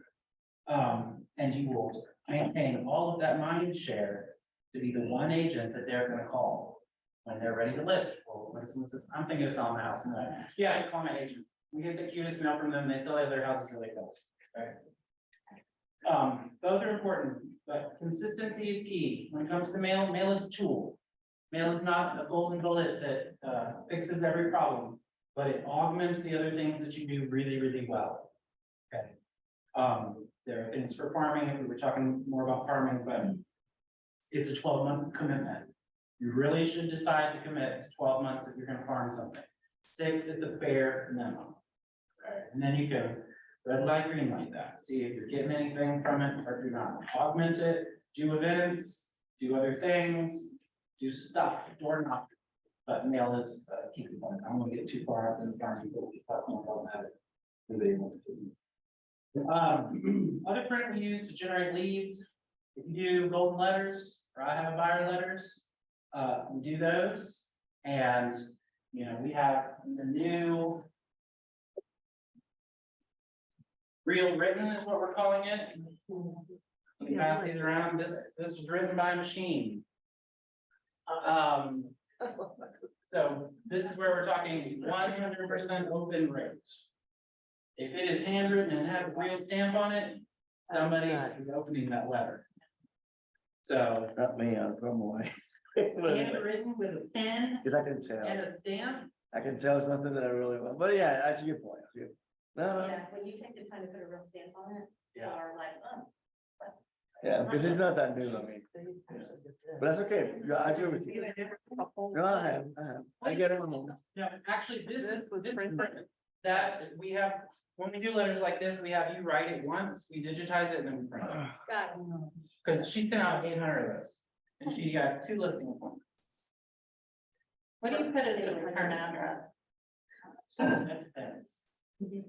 And you will maintain all of that mind share to be the one agent that they're gonna call when they're ready to list. Or when someone says, I'm thinking of selling my house, and they're like, yeah, I call my agent. We get the cutest mail from them, they sell their houses really fast, right? Both are important, but consistency is key. When it comes to mail, mail is a tool. Mail is not a golden bullet that fixes every problem, but it augments the other things that you do really, really well. Okay. There are things for farming, if we were talking more about farming, but it's a 12-month commitment. You really should decide to commit to 12 months if you're gonna farm something. 6 is the bare minimum. Okay, and then you can red light, green light that, see if you're getting anything from it or do not. Augment it, do events, do other things, do stuff, door knock. But mail is a key component. I don't want to get too far up in the farm people. Other print we use to generate leads. If you do golden letters, or I have a buyer letters, we do those. And, we have the new real written is what we're calling it. Let me pass these around. This was written by a machine. So this is where we're talking 100% open rates. If it is handwritten and has a real stamp on it, somebody is opening that letter. So, Not me, I'll throw them away. handwritten with a pen Cause I can tell, and a stamp. I can tell it's nothing that I really want, but yeah, I see your point. I see your- No, no, Yeah, when you take the time to put a real stamp on it, Yeah. or like, oh. yeah, because it's not that new, I mean, but that's okay, yeah, I agree with you. No, I have, I get it. No, actually, this This was is printed. printed. That, we have, when we do letters like this, we have you write it once, we digitize it, and then we print it. Got it. Cause she sent out 800 of those, and she got 2 listing appointments. What do you put as a return address? It depends.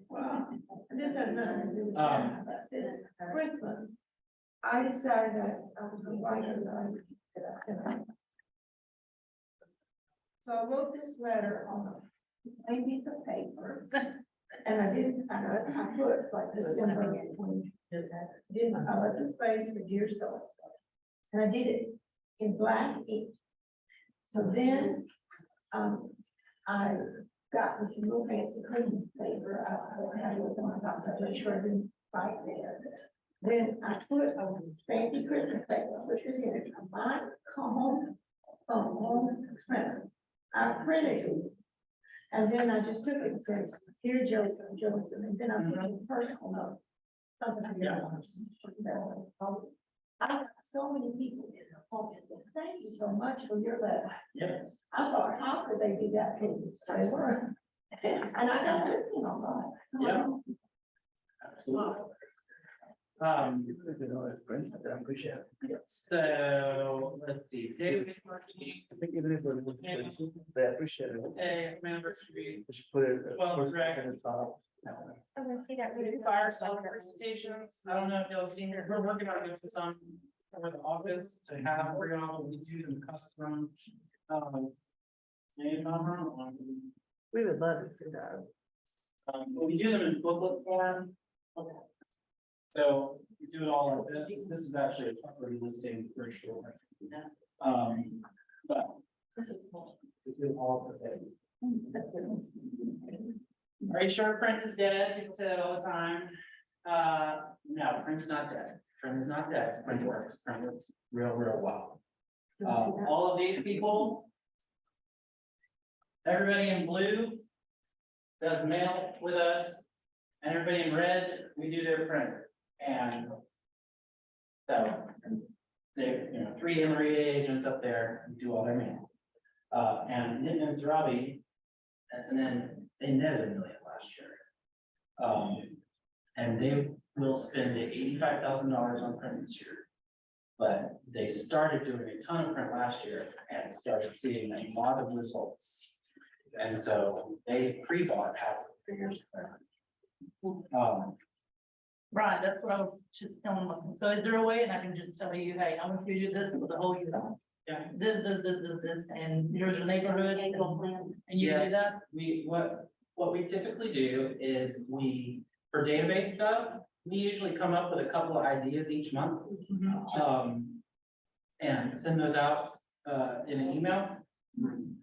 Wow. This has nothing to do with Um, that, but this Christmas, I decided that I was gonna write a letter. So I wrote this letter on a plain piece of paper, and I didn't, I put like December 20. Didn't, I left the space for dear so-and-so. And I did it in black ink. So then, I got this little fancy Christmas paper, I had it on my top, I'm sure I didn't write there. Then I put a fancy Christmas paper, which is in it, I might come home from home express. I printed it. And then I just took it and said, dear Joseph, and then I put a personal note. Something like that. I got so many people in the home, thank you so much for your letter. Yes. I thought, how could they be that pleased? They were. And I got this, you know, Yeah. Absolutely. I appreciate it. So, let's see, database marketing, I think even if we're looking for- they appreciate it. anniversary, We should put it. Well, first correct. at the top. I'm gonna see that. fireside presentations, I don't know if y'all seen it, we're working on doing some for the office to have for y'all, we do them custom. Maybe I'm wrong. We would love to see that. But we do them in booklet form. So we do it all like this, this is actually a property listing for sure. But This is cool. we do it all the thing. Are you sure print is dead? People say that all the time. No, print's not dead. Print is not dead. Print works real well. All of these people. Everybody in blue. Does mail with us. And everybody in red, we do their print. And. So. There, 3 Emory agents up there do all their mail. And Nitin and Zarabi, SNN, they netted $1 million last year. And they will spend $85,000 on print this year. But they started doing a ton of print last year and started seeing a lot of results. And so they pre-bought half of the figures. Right, that's what I was just telling them. So is there a way, and I can just tell you, hey, I want you to do this for the whole year? Yeah. This, and here's your neighborhood, and you can do Yes. that? What we typically do is for database stuff, we usually come up with a couple of ideas each month. And send those out, in an email,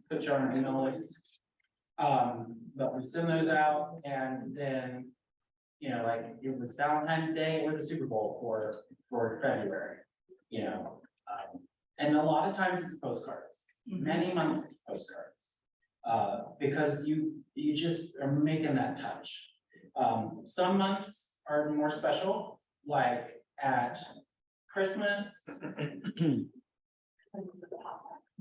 put you on an email list. But we send those out and then, like it was Valentine's Day or the Super Bowl for February, and a lot of times it's postcards, many months it's postcards. Because you just are making that touch. Some months are more special, like at Christmas.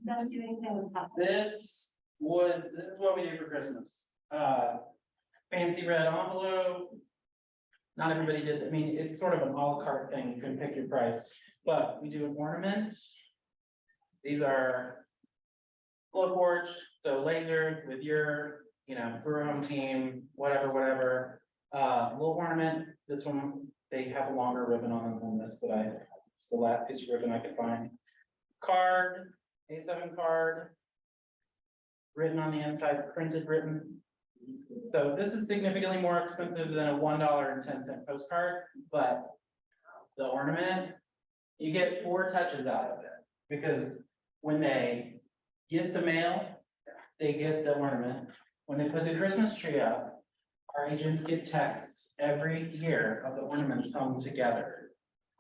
Don't do anything with pop. This is what we do for Christmas. Fancy red envelope. Not everybody did, I mean, it's sort of an à la carte thing, you can pick your price, but we do an ornament. These are glow forge, so laser with your, brew home team, whatever. Little ornament, this one, they have a longer ribbon on it than this, but it's the last piece of ribbon I could find. Card, A7 card. Written on the inside, printed written. So this is significantly more expensive than a $1.10 postcard, but the ornament, you get 4 touches out of it. Because when they get the mail, they get the ornament. When they put the Christmas tree up, our agents get texts every year of the ornaments hung together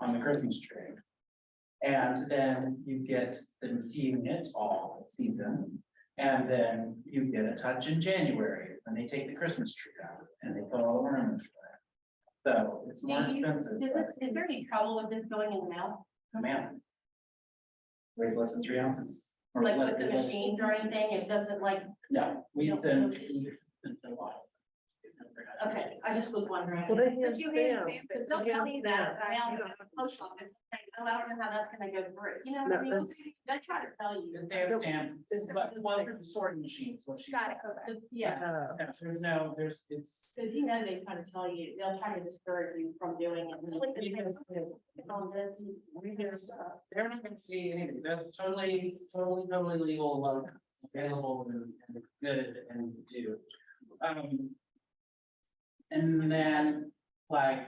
on the Christmas tree. And then you get them seeing it all season. And then you get a touch in January, when they take the Christmas tree out and they put all the ornaments away. So it's more expensive. Is there any trouble with this going in the mail? Man. Weighs less than 3 ounces. Or Like less with the than- machines or anything, it doesn't like, No, we send a lot. okay, I just was wondering. Well, they But hand you stamp hand, it. because they'll You tell hand me that, stamp. down at the post office, like, oh, I don't know how that's gonna go through, you know what I No, mean? They try to tell you. They have stamp, but well, they're the sorting machines, what she. Got it, yeah, Uh, So there's no, it's. because you know, they try to tell you, they'll try to discourage you from doing it. On this, They're not gonna see anything, that's totally legal, it's available and good and do. And then, like.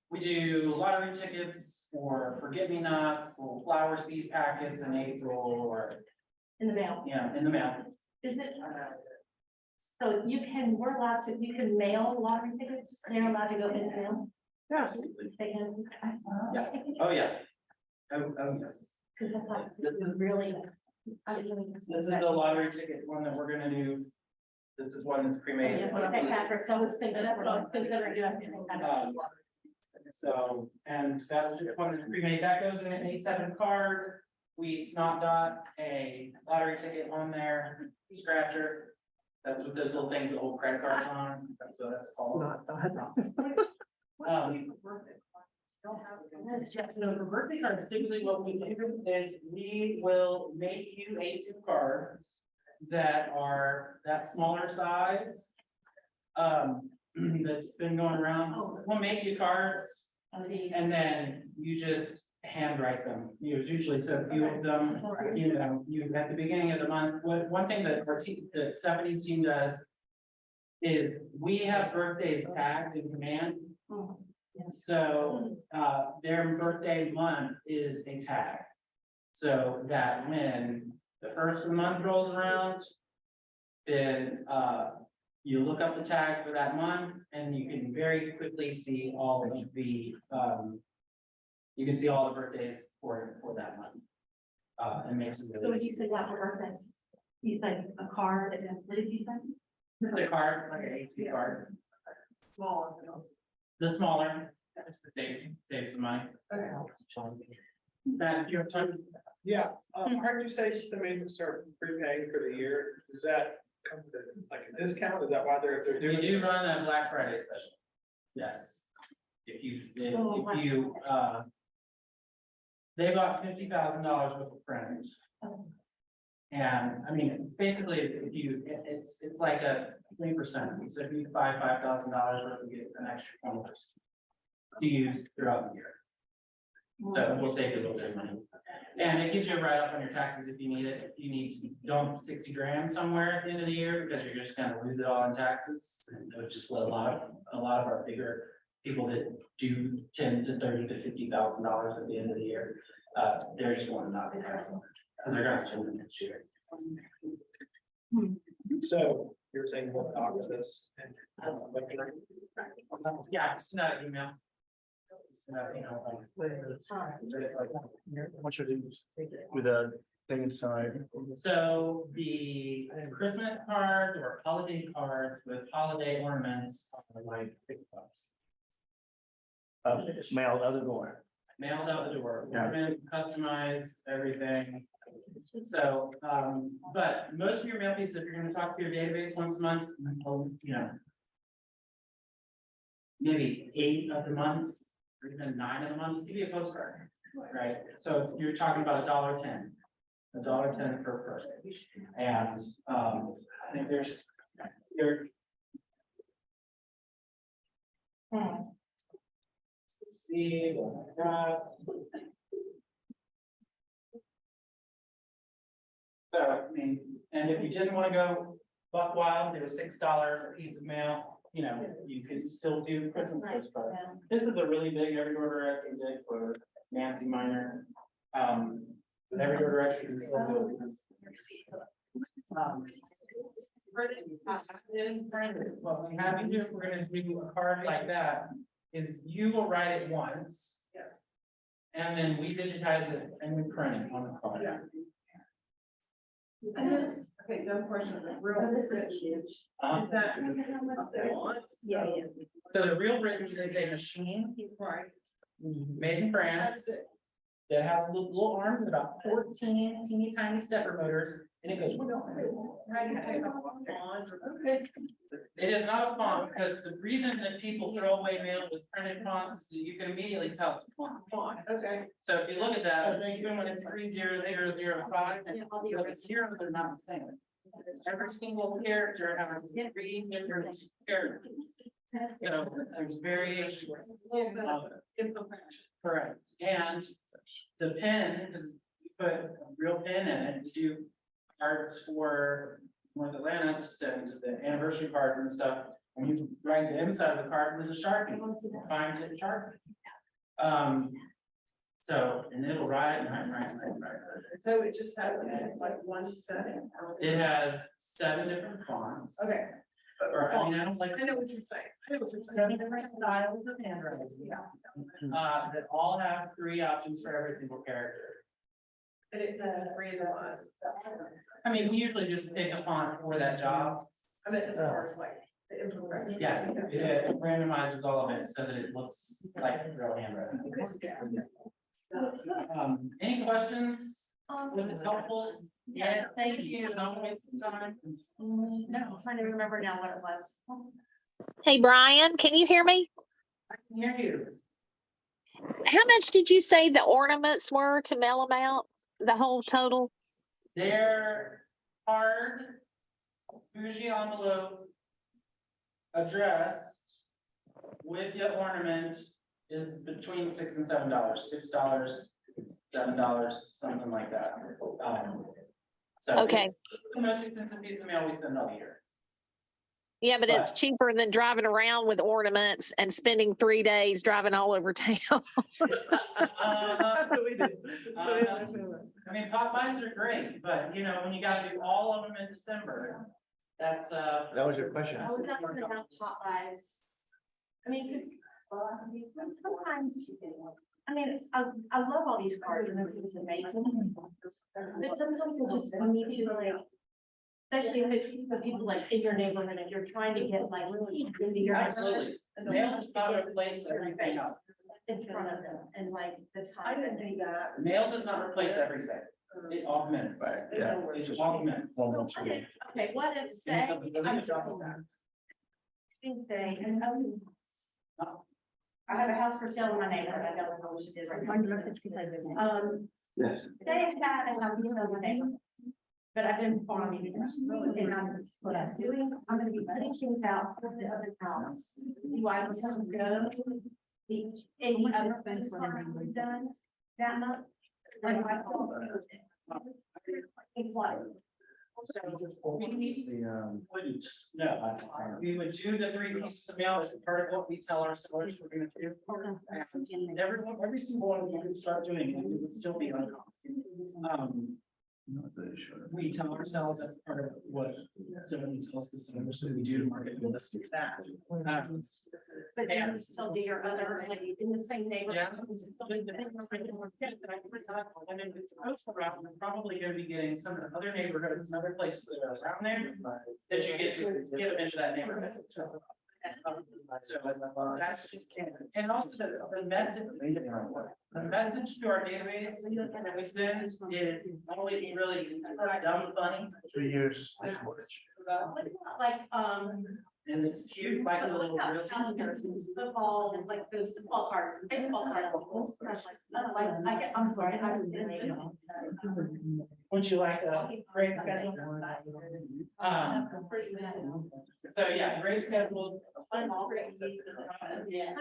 We do lottery tickets or forget-me-nots, little flower seed packets in April or, in the mail, in the mail. is it? So you can, we're allowed to, you can mail lottery tickets, they're allowed to go in the mail, Yeah, absolutely. they can. Yeah. Oh, yeah. Oh, yes. Because I thought this was really. This is the lottery ticket one that we're gonna do. This is one that's cremated. Okay, Patrick, so I was thinking, that's what I was considering doing. So, and that's just one that's cremated, that goes in an A7 card. We snot dot a lottery ticket on there, scratcher. That's what those little things that hold credit cards on, that's what that's called. Not bad. So for birthday cards, typically what we do is we will make you A2 cards that are that smaller size. That's been going around, we'll make you cards and then you just handwrite them. There's usually so few of them, you at the beginning of the month, one thing that the Stephanie's team does. Is we have birthdays tagged in command. So, their birthday month is a tag. So that when the first of the month rolls around. Then, you look up the tag for that month and you can very quickly see all of the, you can see all the birthdays for that month. And makes it So really when you say that for birthdays, you said a card, and then what did you say? the card, like an HP card, Small. the smaller, just to save some money. That you have time. Yeah, I heard you say the maintenance are prepaying for the year. Does that come to like a discount? Is that why they're We doing? do run a Black Friday special. Yes. If you, they bought $50,000 worth of print. And I mean, basically, if you, it's like a 3%. So if you buy $5,000 worth, you get an extra 20% to use throughout the year. So we'll save you a little bit of money. And it gives you a write-up on your taxes if you need it. If you need to dump 60 grand somewhere at the end of the year, because you're just gonna lose it all in taxes, which is what a lot of our bigger people that do 10 to 30 to $50,000 at the end of the year, they're just wanting to not pay taxes because they're gonna spend it next year. So you're saying we'll talk to this and. Yeah, just send out an email. Send out, What should I do with a thing inside? So the Christmas cards or holiday cards with holiday ornaments are like $50. Mailed out the door. Mailed out the door, Yeah. ornament, customized, everything. So, but most of your mail pieces, if you're gonna talk to your database once a month, maybe 8 of the months, or even 9 of the months, give you a postcard, right? So you're talking about $1.10. $1.10 per person. And, I think there's, see, so, I mean, and if you didn't wanna go buck wild, there was $6 a piece of mail, you could still do Christmas postcard. This is a really big every door direction did for Nancy Minor. But every door direction is still good. What we have you do, if we're gonna do a card like that, is you will write it once. and then we digitize it and we print it on the card. Okay, dumb question, the real. This is huge. Is that how much they want? Yeah. So the real British is a machine Right. made in France. That has little arms and about 14 teeny tiny stepper motors, and it goes. Okay. It is not a font, because the reason that people throw away mail with printed fonts, is that you can immediately tell it's a font. Okay. So if you look at that, even when it's 30005, the zeros are not the same. Every single character has 3 different characters. You know, there's variation. Correct, and the pen, because you put a real pen in it, you do cards for North Atlanta to send the anniversary cards and stuff. And you write the inside of the card with a Sharpie, finds it Sharpie. So, and it'll write and write. So it just has like one setting. It has 7 different fonts. Okay. Or, I mean, I don't like. I know what you're saying. 7 different styles of handwriting. That all have 3 options for every single character. And it, randomized. I mean, we usually just pick a font for that job. I mean, as far as like the infographic. Yes, it randomizes all of it so that it looks like real handwriting. Any questions? Was it helpful? Yes, thank you. Don't waste time. No, I'm trying to remember now what it was. Hey, Brian, can you hear me? I can hear you. How much did you say the ornaments were to mail them out? The whole total? Their hard bougie envelope addressed with the ornament is between $6 and $7, $6, $7, something like that. So Okay. it's the most expensive piece of mail we send all year. Yeah, but it's But- cheaper than driving around with ornaments and spending 3 days driving all over town. That's what we do. I mean, Popeyes are great, but you know, when you gotta do all of them in December, that's That was your question. I was asking about Popeyes. I mean, because sometimes, I mean, I love all these cards and everything's amazing. But sometimes it just, I need to like, especially if it's the people like in your neighborhood, if you're trying to get like really into your. absolutely. Mail does not replace everything else. In front of them and like the time that they got. Mail does not replace everything. It augments. Right, yeah. It augments. Okay, what if say, And so the job of that. say, and I have a house for sale in my neighborhood, I don't know which it is right now. Yes. They had a house for sale in my neighborhood. But I've been farming it, and what I'm doing, I'm gonna be putting things out for the other house. Do I just go? Any other things we've done that month? Or do I still? It's like. So we The, wouldn't, no, we would do the 3 pieces of mail as part of what we tell our sellers we're gonna do. And every single one of you could start doing it, it would still be uncommon. not really sure. We tell ourselves that's part of what somebody tells the sellers that we do to market the listing that. But then you still do your other, like, in the same Yeah. neighborhood. And if it's a coastal route, we're probably gonna be getting some of the other neighborhoods and other places that are around there, that you get to get them into that neighborhood. So that's just, and also the message to our database that we send is always really dumb funny, 3 years. Like, and it's cute, like a little real. football, like those football cards, baseball cards. I'm sorry, I was. Would you like a great schedule? So yeah, great schedule. I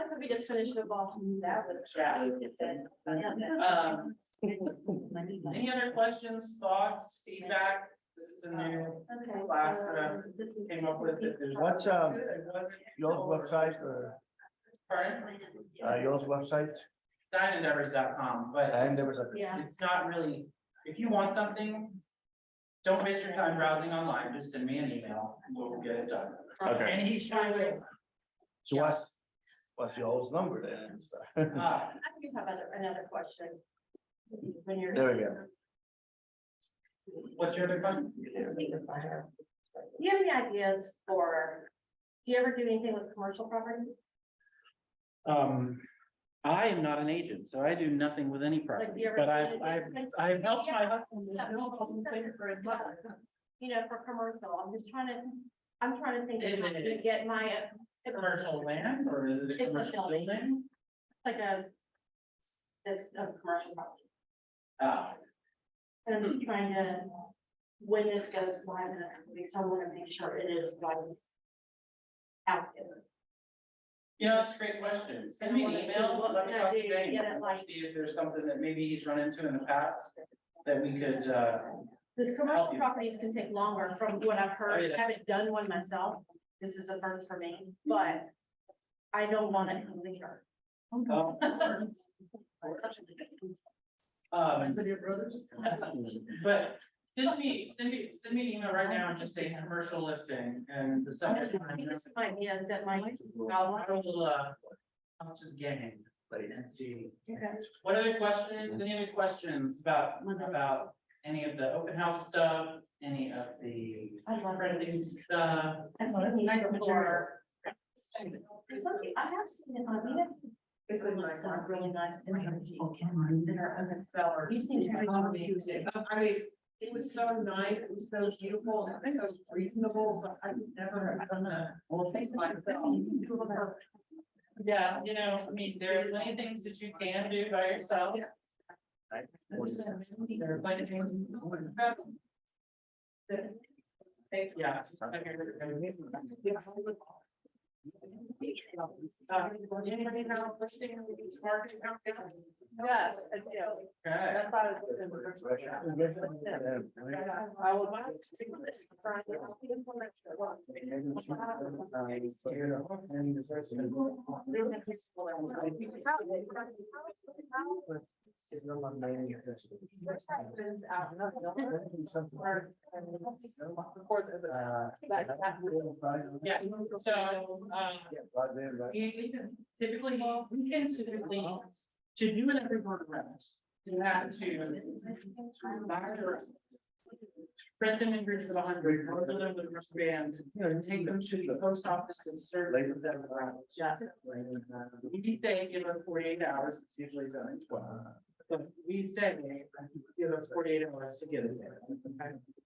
said we just finished the ball. That was. Any other questions, thoughts, feedback? This is a new class that I came up with. What's, Yours website or, Pardon? yours website? Dineendeavors.com, but And there was a, Yeah. it's not really, if you want something, don't waste your time browsing online, just send me an email and we'll get it done. Okay. And he's trying to. so what's, what's your host number then and stuff. Uh, I do have another question. When you're. There we go. what's your other question? Do you have any ideas for, do you ever do anything with commercial property? I am not an agent, so I do nothing with any Like, property, do you ever but see I've helped my husband. You know, for commercial, I'm trying to think of Is how to it get my. Commercial land, or is it a It's a commercial building. building? Like this, commercial property. Uh, And I'm just trying to, when this goes live, and someone to make sure it is like. Out there. you know, it's a great question. Send me an email, let me talk to James, Get it, and like- see if there's something that maybe he's run into in the past that we could, This commercial properties can take longer from what I've Oh, heard. yeah. I haven't done one myself. This is a first for me, but I don't want it to linger. um, but send me an email right now and just say commercial listing and the subject. I think this might be, is that my. I'll just gang and see. Okay. What other questions, any other questions about any of the open house stuff, any of the I love friendly this. stuff? I've seen these before. I have seen it on the. It's like really nice. Energy. Seller. You seem to have a lot of use it. I mean, it was so nice, it was so beautiful, and so reasonable, but I've never done a whole thing like that. Yeah, you know, I mean, there are plenty of things that you can do by yourself. There are plenty of things. Yeah. Anybody know listing market? Yes, I do. Okay. That's why I was looking I would like Yeah, so, we can typically, to do an every board reps, you have to. Spread them in groups of 100, order them with wristband, take them to the post office and serve them around. Yeah. We say give us 48 hours, it's usually done in 12. But we say, give us 48 hours to get it there.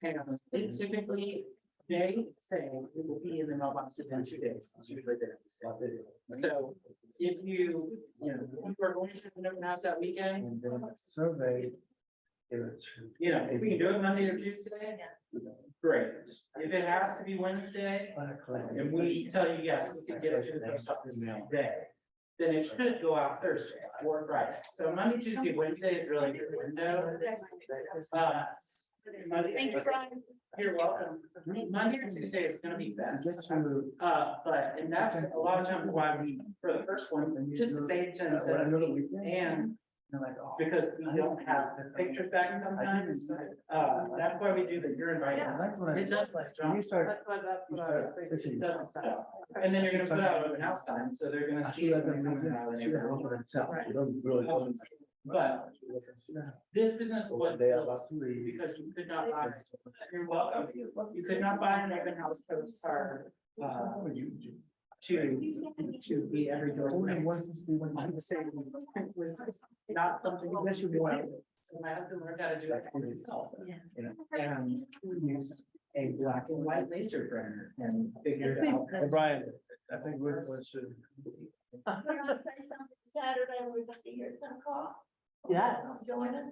And it typically, they say it will be in the mailbox within 2 days. It's usually there. So if you are going to the open house that weekend, And then survey. you know, if we can do it Monday or Tuesday, great. If it has to be Wednesday, and we tell you, yes, we can get it to the post office today, then it should go out Thursday or Friday. So Monday, Tuesday, Wednesday is really your window. Thank you, Brian. You're welcome. Monday or Tuesday is gonna be best. And that's a lot of times why we, for the first one, just to save 10 cents. And because we don't have the pictures back sometimes, that's why we do that. You're invited. It does less job. You start. That's what, that's what I was thinking. It doesn't stop. And then you're gonna put out open house time, so they're gonna see. it when they come out of the neighborhood. But this business was built because you could not buy, you're welcome, you could not buy an open house postcard, to be every door. I'm the same. It was not something that you wanted. So my husband learned how to do it for himself. And we used a black and white laser printer and figured out. Hey, Brian, I think we're going to. Saturday, we're gonna be here at 10 o'clock. Yeah. Join us.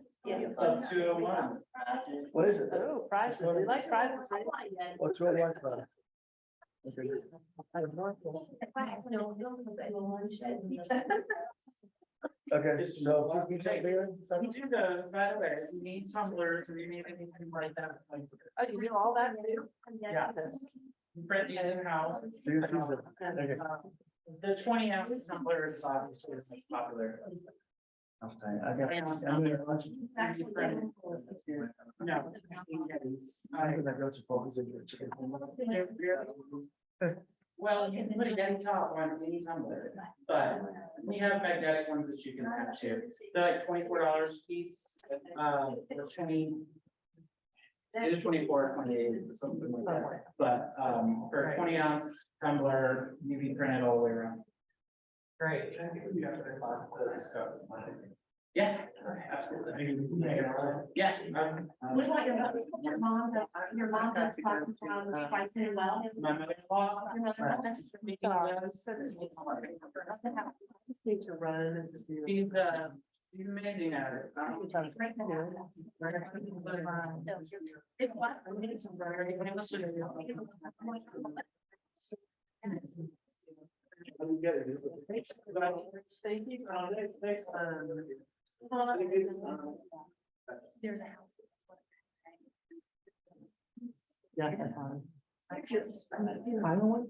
Up to 1. What is it? Oh, prizes, we like prizes. What's your wife? Okay, so. We do those, by the way, if you need tumblers or you need anything like that. Like, Oh, you do all that too? yeah. Print these in house. So you choose it. Okay. The 20-ounce tumbler is obviously the most popular. I got. No. I go to focus in your chicken. Well, you can put a Yeti top on any tumbler, but we have magnetic ones that you can have too. They're like $24 a piece, or 20. It is 24, 28, something like that, but, for a 20-ounce tumbler, UV printed all the way around. Great. Yeah, absolutely. Yeah. What about your mom does parking twice in a while? My mother-in-law. Your mother does. Just need to run and to do. She's amazing at it. It's what? Thank you. There's a house. Yeah. That's Final one?